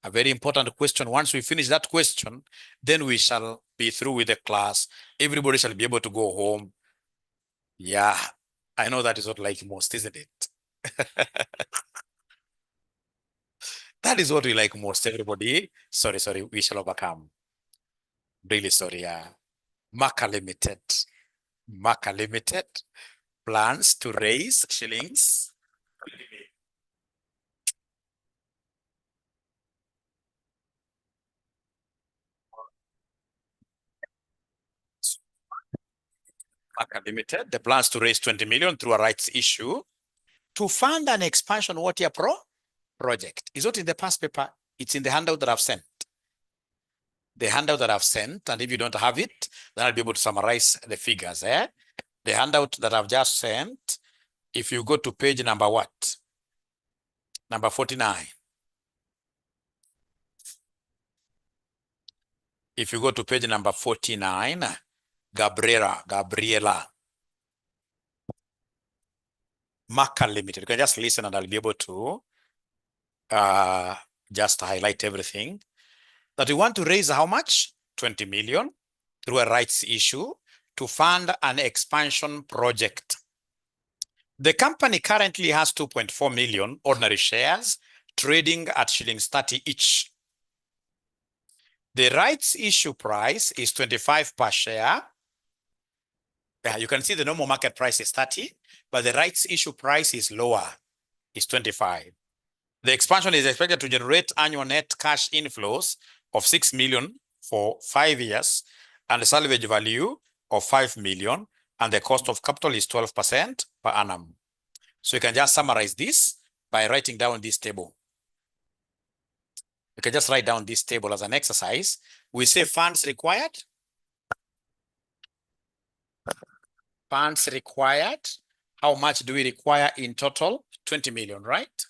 A very important question. Once we finish that question, then we shall be through with the class. Everybody shall be able to go home. Yeah, I know that is what like most, isn't it? That is what we like most, everybody. Sorry, we shall overcome. Really sorry, yeah. Marker Limited. Marker Limited plans to raise shillings. Marker Limited, the plans to raise 20 million through a rights issue to fund an expansion water project. Is not in the past paper. It's in the handout that I've sent. The handout that I've sent, and if you don't have it, then I'll be able to summarize the figures. The handout that I've just sent, if you go to page number what? Number 49. If you go to page number 49, Gabriela. Marker Limited. You can just listen and I'll be able to just highlight everything. That we want to raise how much? 20 million through a rights issue to fund an expansion project. The company currently has 2.4 million ordinary shares trading at shillings 30 each. The rights issue price is 25 per share. Yeah, you can see the normal market price is 30, but the rights issue price is lower, is 25. The expansion is expected to generate annual net cash inflows of 6 million for 5 years and a salvage value of 5 million, and the cost of capital is 12% per annum. So you can just summarize this by writing down this table. You can just write down this table as an exercise. We say funds required. Funds required. How much do we require in total? 20 million, right?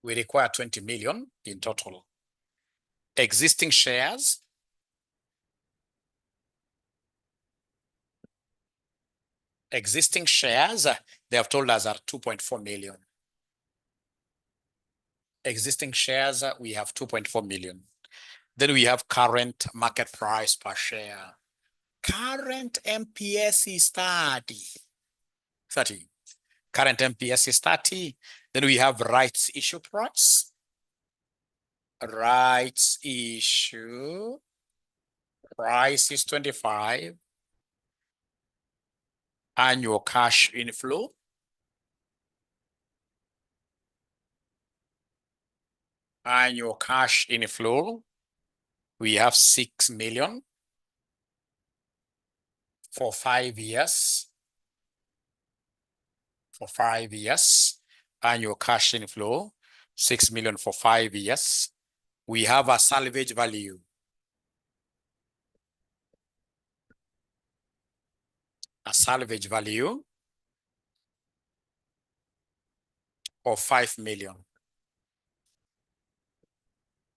We require 20 million in total. existing shares. Existing shares, they have told us are 2.4 million. Existing shares, we have 2.4 million. Then we have current market price per share. Current MPS is 30. 30. Current MPS is 30. Then we have rights issue price. Rights issue price is 25. Annual cash inflow. Annual cash inflow. We have 6 million for 5 years. For 5 years. Annual cash inflow, 6 million for 5 years. We have a salvage value. A salvage value of 5 million.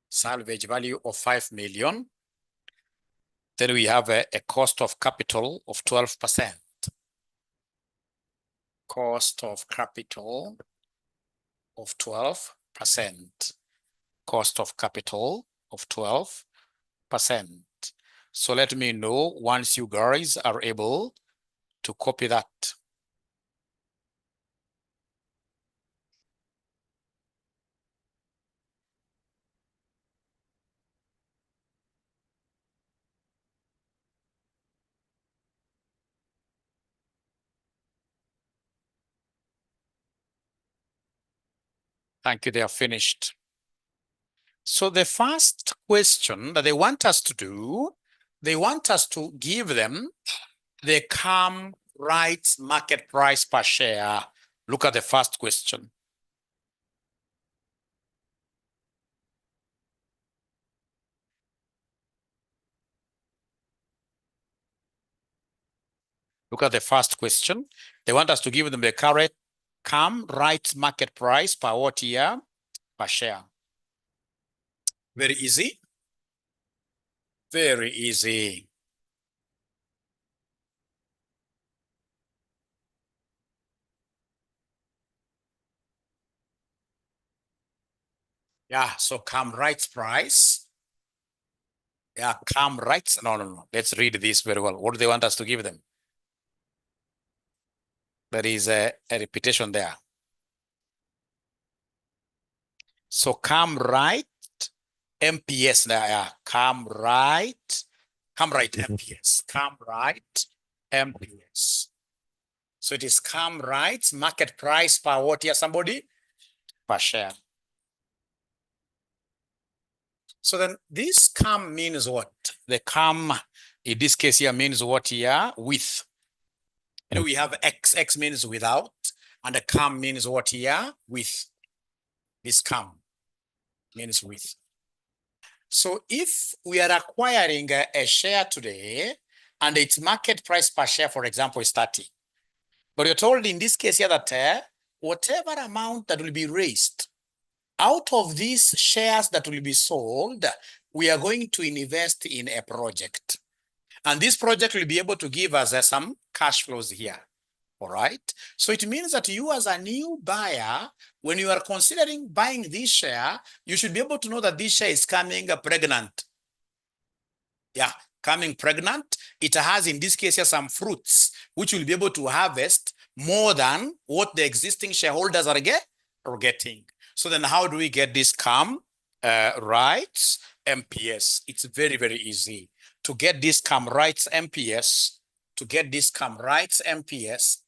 Salvage value of 5 million. Then we have a cost of capital of 12%. Cost of capital of 12%. Cost of capital of 12%. So let me know once you guys are able to copy that. Thank you, they are finished. So the first question that they want us to do, they want us to give them the 𝐂𝐅𝐅𝐄 market price per share. Look at the first question. Look at the first question. They want us to give them the current 𝐂𝐅𝐼𝐄 market price per what year? Per share. Very easy. Very easy. Yeah, so 𝐂𝐅𝐼𝐄 price. Yeah, 𝐂𝐅𝐼𝐄. No. Let's read this very well. What do they want us to give them? There is a repetition there. So 𝐂𝐅𝐼𝐄 MPS there. Yeah. 𝐂𝐅𝐼𝐄 MPS. 𝐂𝐅𝐼𝐄 MPS. So it is 𝐂𝐅𝐼𝐄 market price per what here, somebody? Per share. So then this 𝐂𝐅 means what? The 𝐂𝐅 in this case here means what here? With. And we have X means without, and the 𝐂𝐅 means what here? With. This 𝐂𝐅 means with. So if we are acquiring a share today and its market price per share, for example, is 30, but you're told in this case here that whatever amount that will be raised out of these shares that will be sold, we are going to invest in a project. And this project will be able to give us some cash flows here. All right. So it means that you as a new buyer, when you are considering buying this share, you should be able to know that this share is coming pregnant. Yeah, coming pregnant. It has, in this case, here, some fruits, which will be able to harvest more than what the existing shareholders are getting. So then how do we get this 𝐂𝐅𝐼𝐄 MPS? It's very, very easy. To get this 𝐂𝐅𝐼𝐄 MPS,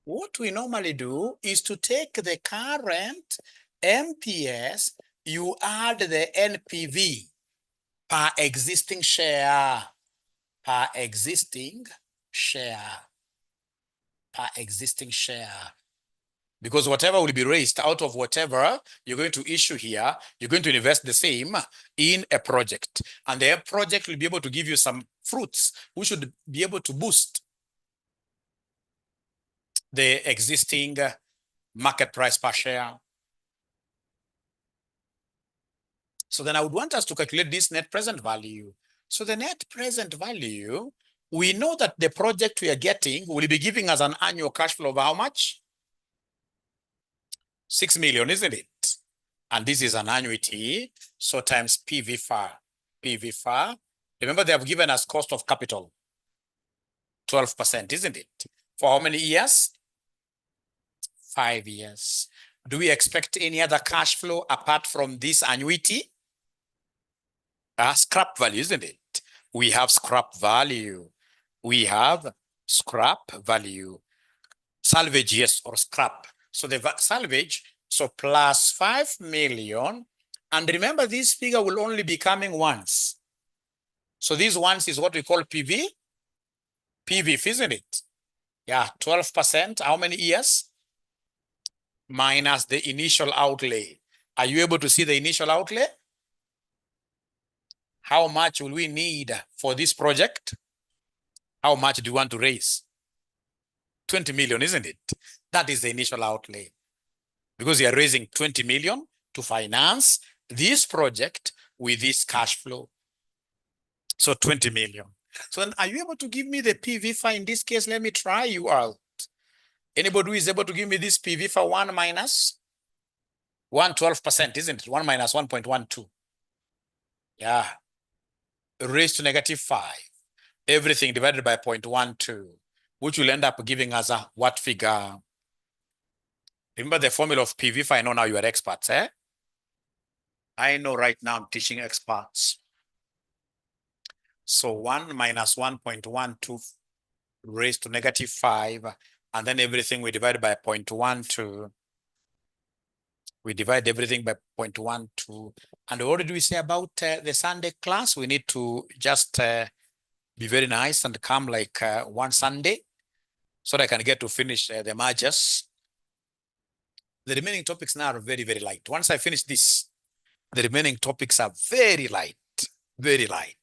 what we normally do is to take the current MPS, you add the NPV per existing share, Because whatever will be raised out of whatever you're going to issue here, you're going to invest the same in a project. And the project will be able to give you some fruits, which should be able to boost the existing market price per share. So then I would want us to calculate this net present value. So the net present value, we know that the project we are getting will be giving us an annual cash flow of how much? 6 million, isn't it? And this is an annuity, so times PVFA. PVFA, remember they have given us cost of capital, 12%, isn't it? For how many years? 5 years. Do we expect any other cash flow apart from this annuity? Scrap value, isn't it? We have scrap value. We have scrap value. Salvage, yes, or scrap. So the salvage, so plus 5 million. And remember, this figure will only be coming once. So this once is what we call PV. PV, isn't it? Yeah, 12%. How many years? Minus the initial outlay. Are you able to see the initial outlay? How much will we need for this project? How much do you want to raise? 20 million, isn't it? That is the initial outlay. Because you are raising 20 million to finance this project with this cash flow. So 20 million. So then are you able to give me the PVFA in this case? Let me try you out. Anybody who is able to give me this PVFA 1 minus 112%, isn't it? 1 minus 1.12. Yeah. Raised to -5. Everything divided by 0.12, which will end up giving us a what figure? Remember the formula of PVFA. I know now you are experts, eh? I know right now I'm teaching experts. So 1 minus 1.12 raised to -5, and then everything we divide by 0.12. We divide everything by 0.12. And what did we say about the Sunday class? We need to just be very nice and come like one Sunday so that I can get to finish the mergers. The remaining topics now are very, very light. Once I finish this, the remaining topics are very light, very light.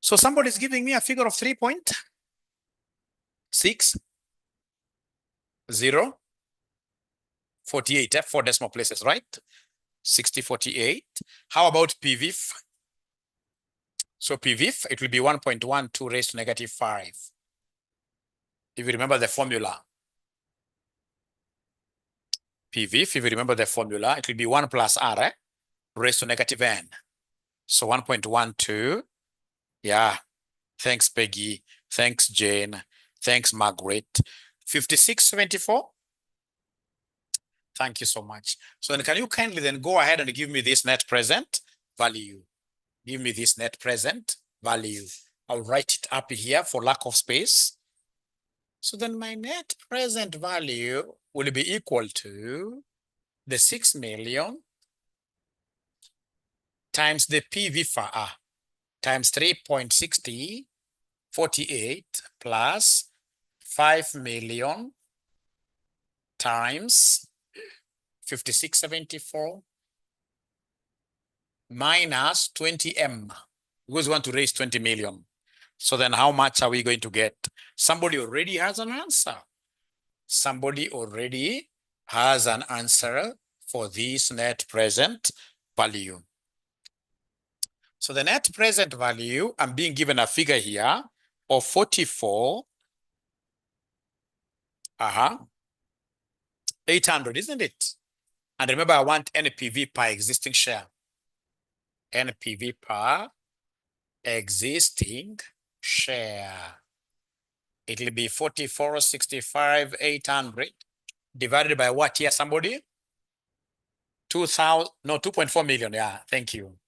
So somebody's giving me a figure of 3.6048, 4 decimal places, right? 6048. How about PVF? So PVF, it will be 1.12 raised to -5. If you remember the formula. PVF, if you remember the formula, it will be 1 plus R raised to -n. So 1.12. Yeah. Thanks, Peggy. Thanks, Jane. Thanks, Margaret. 5674. Thank you so much. So then can you kindly then go ahead and give me this net present value? Give me this net present value. I'll write it up here for lack of space. So then my net present value will be equal to the 6 million times the PVFA times 3.6048 plus 5 million times 5674 minus 20M, because we want to raise 20 million. So then how much are we going to get? Somebody already has an answer. Somebody already has an answer for this net present value. So the net present value, I'm being given a figure here of 44,800, isn't it? And remember, I want NPV per existing share. NPV per existing share. It will be 44,65,800 divided by what here, somebody? 2.4 million. Yeah, thank you.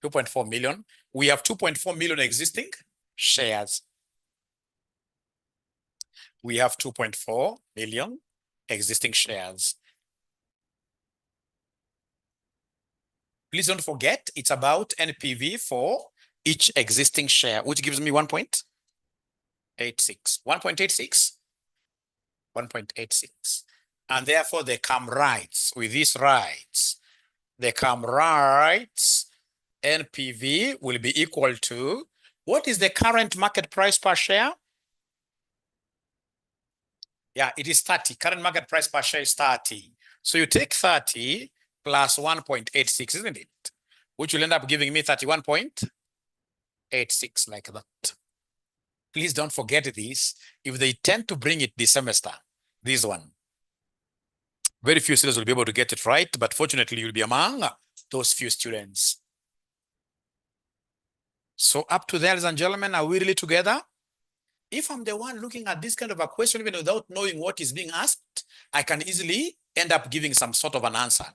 2.4 million. We have 2.4 million existing shares. We have 2.4 million existing shares. Please don't forget, it's about NPV for each existing share, which gives me 1.86. 1.86. 1.86. And therefore, they come rights. With these rights, they come rights. NPV will be equal to, what is the current market price per share? Yeah, it is 30. Current market price per share is 30. So you take 30 plus 1.86, isn't it? Which will end up giving me 31.86, like that. Please don't forget this. If they tend to bring it this semester, this one, very few students will be able to get it right, but fortunately you'll be among those few students. So up to there, ladies and gentlemen, are we really together? If I'm the one looking at this kind of a question, even without knowing what is being asked, I can easily end up giving some sort of an answer.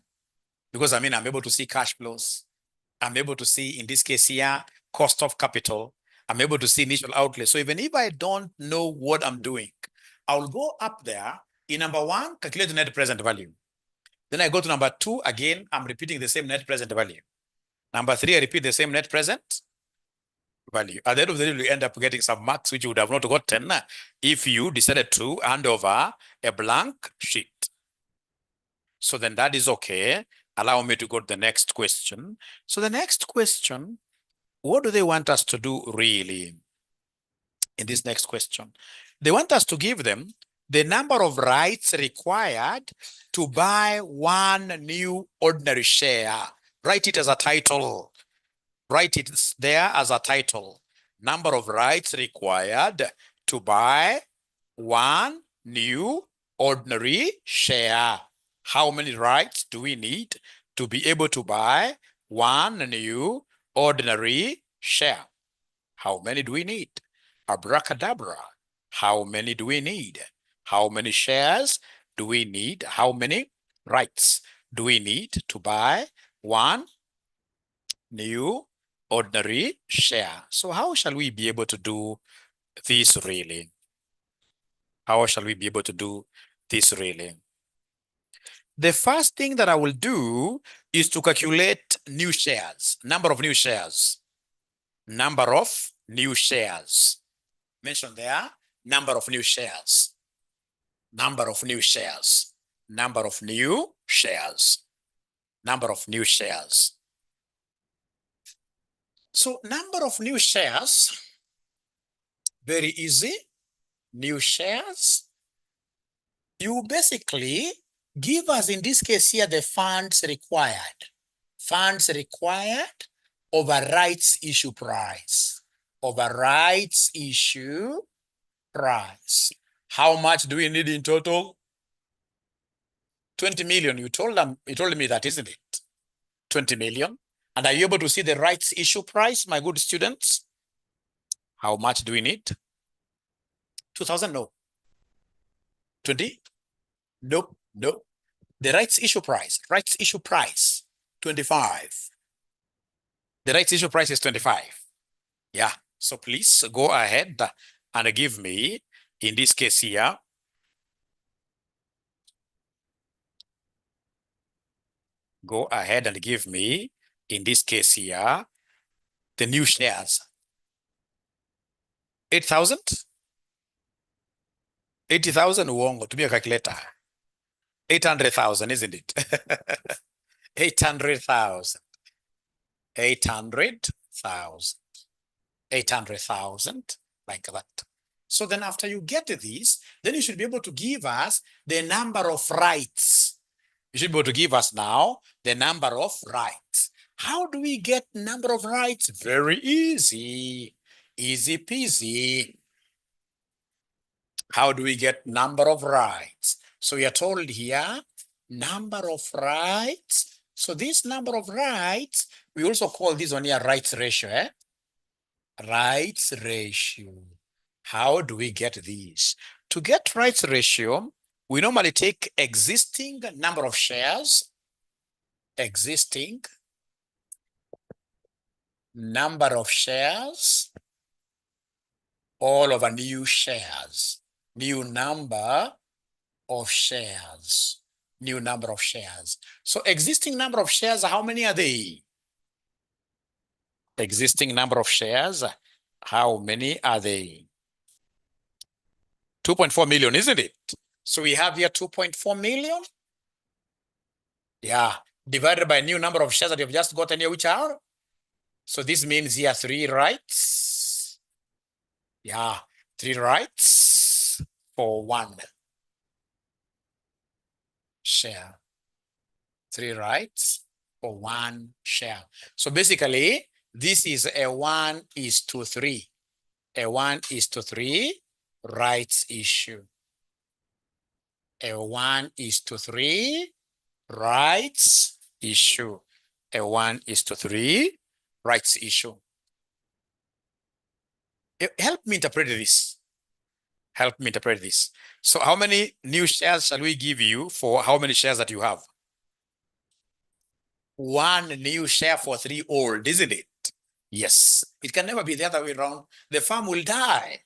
Because I'm able to see cash flows. I'm able to see, in this case here, cost of capital. I'm able to see initial outlay. So even if I don't know what I'm doing, I'll go up there in number 1, calculate the net present value. Then I go to number 2, again, I'm repeating the same net present value. Number 3, I repeat the same net present value. At the end of the day, you end up getting some marks which you would have not gotten if you decided to hand over a blank sheet. So then that is okay. Allow me to go to the next question. So the next question, what do they want us to do really in this next question? They want us to give them the number of rights required to buy one new ordinary share. Write it as a title. Write it there as a title. Number of rights required to buy one new ordinary share. How many rights do we need to be able to buy one new ordinary share? How many do we need? Abracadabra. How many do we need? How many shares do we need? How many rights do we need to buy one new ordinary share? So how shall we be able to do this really? How shall we be able to do this really? The first thing that I will do is to calculate new shares, number of new shares. Number of new shares. Mention there, number of new shares. Number of new shares. Number of new shares. Number of new shares. So number of new shares, very easy. New shares. You basically give us, in this case here, the funds required. Funds required over rights issue price. Over rights issue price. How much do we need in total? 20 million. You told me that, isn't it? 20 million. And are you able to see the rights issue price, my good students? How much do we need? 2,000? No. 20? Nope. Nope. The rights issue price, 25. The rights issue price is 25. Yeah. So please go ahead and give me, in this case here, go ahead and give me, in this case here, the new shares. 8,000? 80,000 uongo, to be a calculator. 800,000, isn't it? 800,000. 800,000. 800,000, like that. So then after you get this, then you should be able to give us the number of rights. You should be able to give us now the number of rights. How do we get number of rights? Very easy. Easy peasy. How do we get number of rights? So we are told here, number of rights. So this number of rights, we also call this one here rights ratio. Rights ratio. How do we get these? To get rights ratio, we normally take existing number of shares, existing number of shares, all over new shares, new number of shares, new number of shares. So existing number of shares, how many are they? Existing number of shares, how many are they? 2.4 million, isn't it? So we have here 2.4 million. Yeah, divided by new number of shares that you've just gotten here, which are? So this means here 3 rights. Yeah, 3 rights for 1 share. 3 rights for 1 share. So basically, this is a 1:3. A 1:3 rights issue. A 1:3 rights issue. A 1:3 rights issue. Help me interpret this. Help me interpret this. So how many new shares shall we give you for how many shares that you have? 1 new share for 3 old, isn't it? Yes. It can never be the other way around. The farm will die.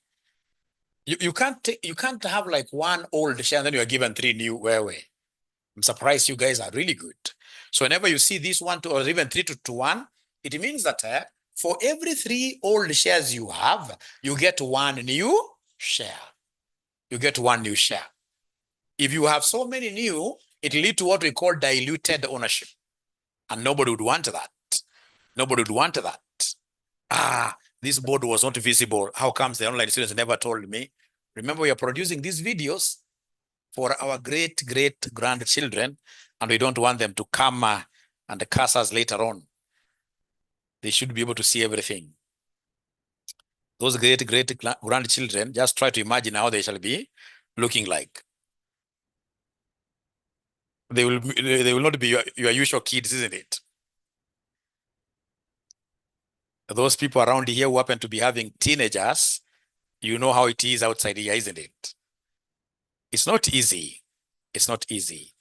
You can't have like 1 old share and then you are given 3 new. Where? I'm surprised you guys are really good. So whenever you see this 1 to or even 3 to 1, it means that for every 3 old shares you have, you get 1 new share. You get 1 new share. If you have so many new, it will lead to what we call diluted ownership. And nobody would want that. Nobody would want that. This board was not visible. How comes the online students never told me? Remember, we are producing these videos for our great-grandchildren, and we don't want them to come and curse us later on. They should be able to see everything. Those great-grandchildren, just try to imagine how they shall be looking like. They will not be your usual kids, isn't it? Those people around here who happen to be having teenagers, you know how it is outside here, isn't it? It's not easy. It's not easy.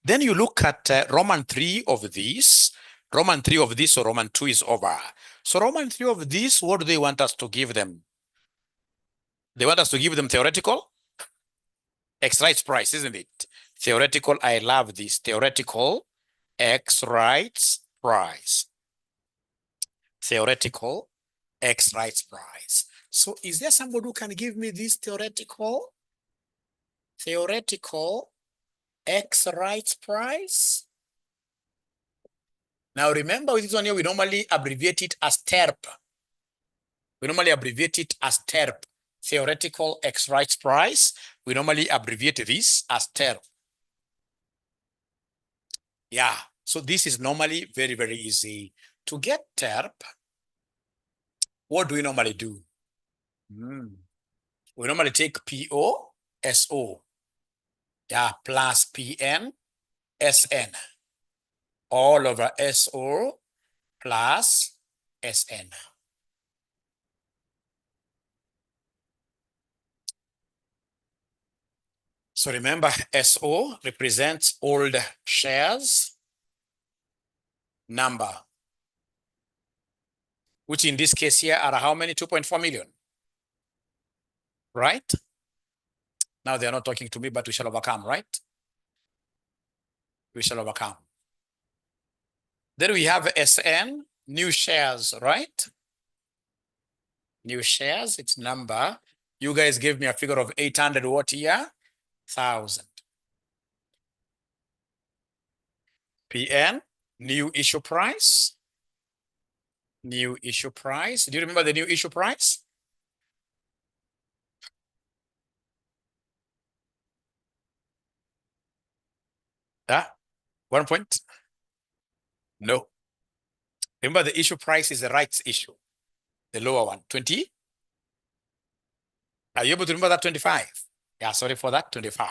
Then you look at Roman 3 of this. Roman 3 of this, or Roman 2 is over. So Roman 3 of this, what do they want us to give them? They want us to give them theoretical X rights price, isn't it? Theoretical, I love this. Theoretical X rights price. Theoretical X rights price. So is there somebody who can give me this theoretical X rights price? Now remember, with this one here, we normally abbreviate it as TERP. We normally abbreviate it as TERP. Theoretical X rights price. We normally abbreviate this as TERP. Yeah, so this is normally very, very easy. To get TERP, what do we normally do? We normally take PO, SO, yeah, plus PN, SN, all over SO plus SN. So remember, SO represents old shares number, which in this case here are how many? 2.4 million, right? Now they are not talking to me, but we shall overcome, right? We shall overcome. Then we have SN, new shares, right? New shares, its number. You guys gave me a figure of 800 what year? 1,000. PN, new issue price. New issue price. Do you remember the new issue price? Yeah, 1 point? No. Remember the issue price is the rights issue. The lower one, 20? Are you able to remember that 25? Yeah, sorry for that, 25.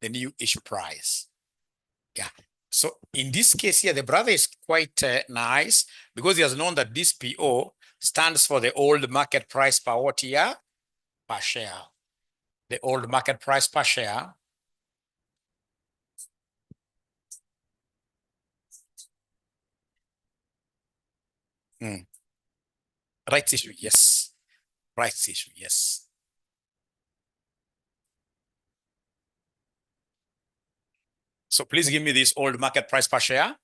The new issue price. Yeah. So in this case here, the brother is quite nice because he has known that this PO stands for the old market price per what year? Per share. The old market price per share. Rights issue, yes. Rights issue, yes. So please give me this old market price per share.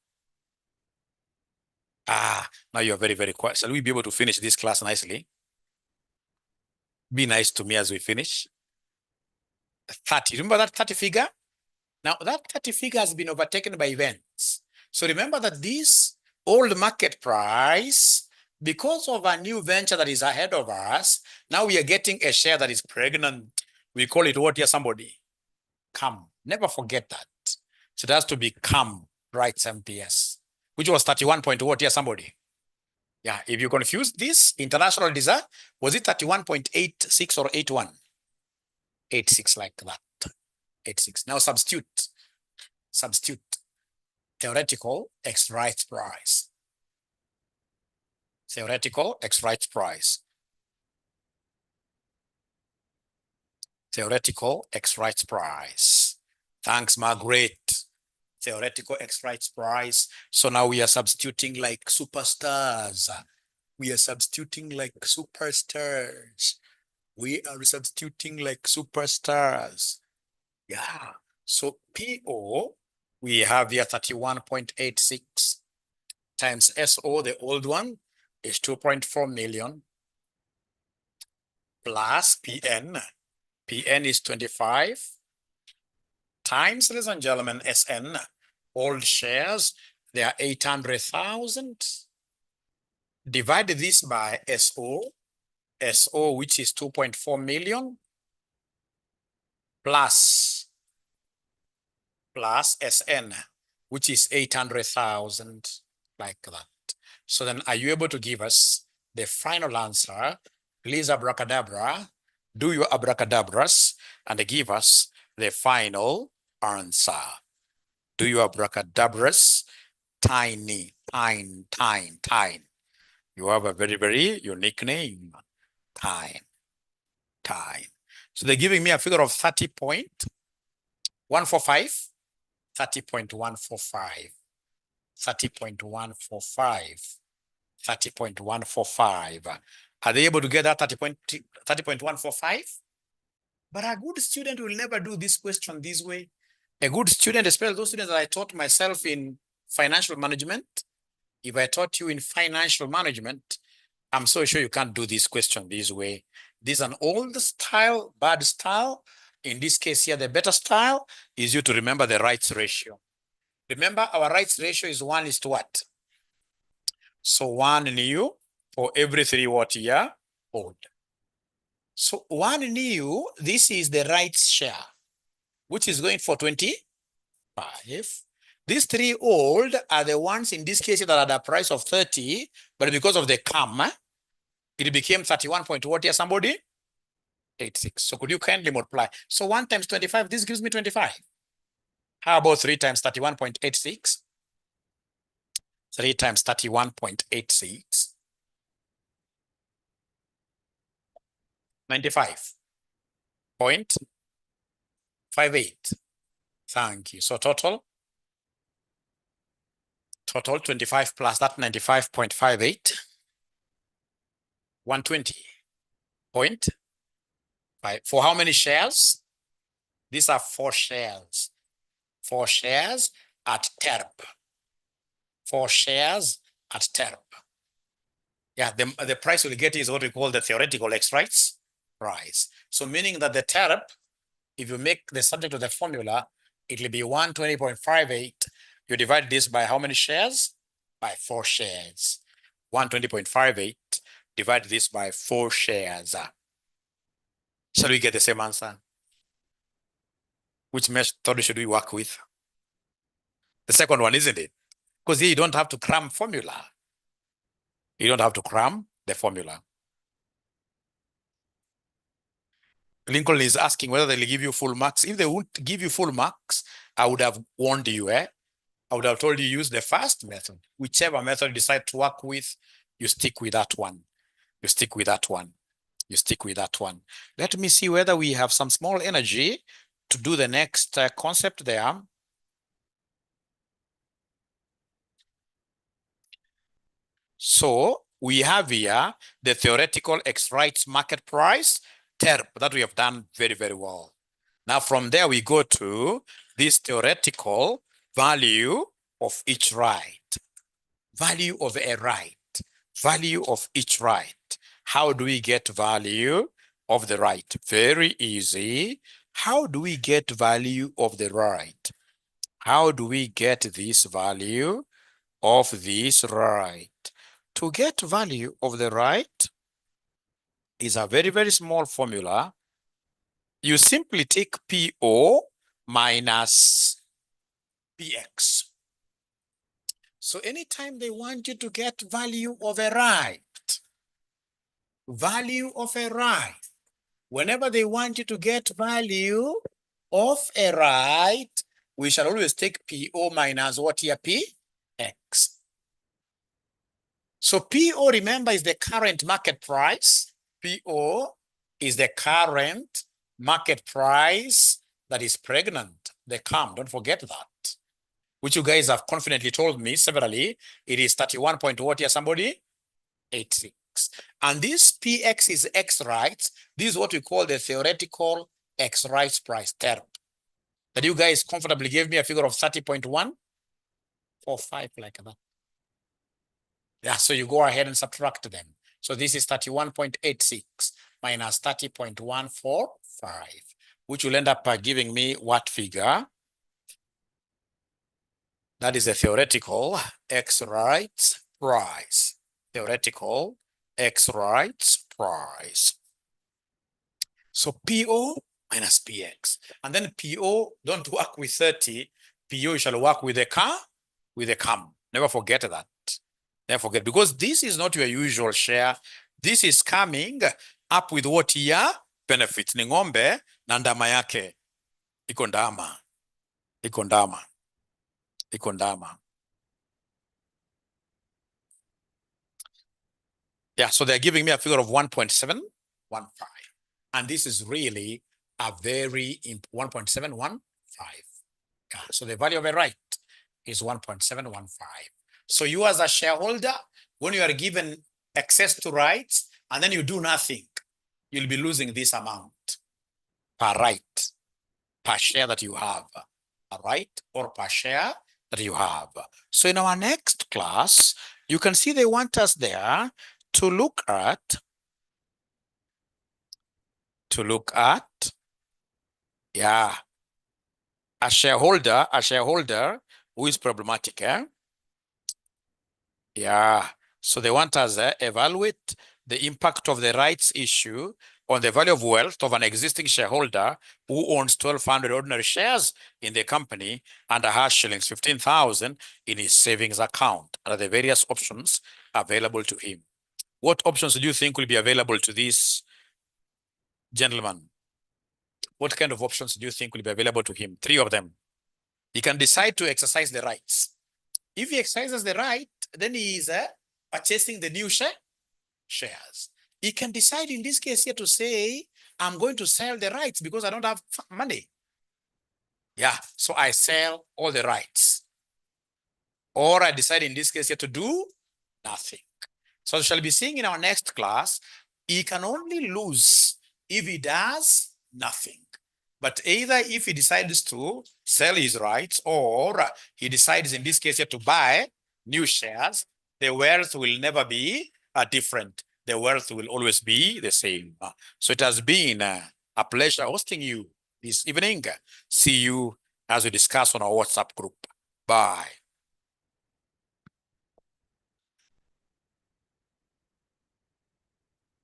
Now you're very, very quiet. Shall we be able to finish this class nicely? Be nice to me as we finish. 30. Remember that 30 figure? Now that 30 figure has been overtaken by events. So remember that this old market price, because of a new venture that is ahead of us, now we are getting a share that is pregnant. We call it what here, somebody? Come. Never forget that. So it has to be come. rights MPS, which was 31 point what here, somebody? Yeah, if you confuse this, international design, was it 31.86 or 81? 86 like that, 86. Now substitute theoretical X rights price. Theoretical X rights price. Theoretical X rights price. Thanks, Margaret. Theoretical X rights price. So now we are substituting like superstars. We are substituting like superstars. We are substituting like superstars. Yeah. So PO, we have here 31.86 times SO, the old one, is 2.4 million plus PN. PN is 25 times, ladies and gentlemen, SN, old shares, they are 800,000. Divide this by SO, which is 2.4 million, plus SN, which is 800,000, like that. So then are you able to give us the final answer? Please, abracadabra, do your abracadabras and give us the final answer. Do your abracadabras, tiny. You have a very, very unique name, time. So they're giving me a figure of 30.145, 30.145, 30.145, 30.145. Are they able to get that 30.145? But a good student will never do this question this way. A good student, especially those students that I taught myself in financial management, if I taught you in financial management, I'm so sure you can't do this question this way. This is an old style, bad style. In this case here, the better style is you to remember the rights ratio. Remember, our rights ratio is 1 is to what? So 1 new for every 3 what year old. So 1 new, this is the rights share, which is going for 25. These 3 old are the ones in this case that are at a price of 30, but because of the comma, it became 31 point what here, somebody? 86. So could you kindly multiply? So 1 times 25, this gives me 25. How about 3 times 31.86? 3 times 31.86. 95.58. Thank you. So total 25 plus that 95.58, 120.5. For how many shares? These are 4 shares. 4 shares at TERP. 4 shares at TERP. Yeah, the price we'll get is what we call the theoretical X rights price. So meaning that the TERP, if you make the subject of the formula, it will be 120.58. You divide this by how many shares? By 4 shares. 120.58, divide this by 4 shares. Shall we get the same answer? Which method should we work with? The second one, isn't it? Because here you don't have to cram formula. You don't have to cram the formula. Lincoln is asking whether they'll give you full marks. If they won't give you full marks, I would have warned you, I would have told you use the first method. Whichever method you decide to work with, you stick with that one. You stick with that one. You stick with that one. Let me see whether we have some small energy to do the next concept there. So we have here the theoretical X rights market price, TERP, that we have done very, very well. Now from there we go to this theoretical value of each right. Value of a right. Value of each right. How do we get value of the right? Very easy. How do we get value of the right? How do we get this value of this right? To get value of the right is a very, very small formula. You simply take PO minus PX. So anytime they want you to get value of a right, whenever they want you to get value of a right, we shall always take PO minus what here? PX. So PO, remember, is the current market price. PO is the current market price that is pregnant. The CAM, don't forget that. Which you guys have confidently told me severally. It is 31 point what here, somebody? 86. And this PX is X rights. This is what we call the theoretical X rights price term. That you guys comfortably gave me a figure of 30.145 like that. Yeah, so you go ahead and subtract them. So this is 31.86 minus 30.145, which will end up giving me what figure? That is a theoretical X rights price. Theoretical X rights price. So PO minus PX. And then PO, don't work with 30. PO shall work with a CAM. Never forget that. Never forget, because this is not your usual share. This is coming up with what here? Benefits. Ni ng'ombe na ndama yake. Iko ndama. Iko ndama. Iko ndama. Yeah, so they're giving me a figure of 1.715. And this is really a very 1.715. Yeah, so the value of a right is 1.715. So you as a shareholder, when you are given access to rights and then you do nothing, you'll be losing this amount per right, per share that you have, a right or per share that you have. So in our next class, you can see they want us there to look at, yeah, a shareholder who is problematic, eh? Yeah, so they want us to evaluate the impact of the rights issue on the value of wealth of an existing shareholder who owns 1,200 ordinary shares in the company and has shillings 15,000 in his savings account. Are the various options available to him? What options do you think will be available to this gentleman? What kind of options do you think will be available to him? 3 of them. He can decide to exercise the rights. If he exercises the right, then he is purchasing the new shares. He can decide in this case here to say, I'm going to sell the rights because I don't have money. Yeah, so I sell all the rights. Or I decide in this case here to do nothing. So we shall be seeing in our next class, he can only lose if he does nothing. But either if he decides to sell his rights or he decides in this case here to buy new shares, the wealth will never be different. The wealth will always be the same. So it has been a pleasure hosting you this evening. See you as we discuss on our WhatsApp group. Bye.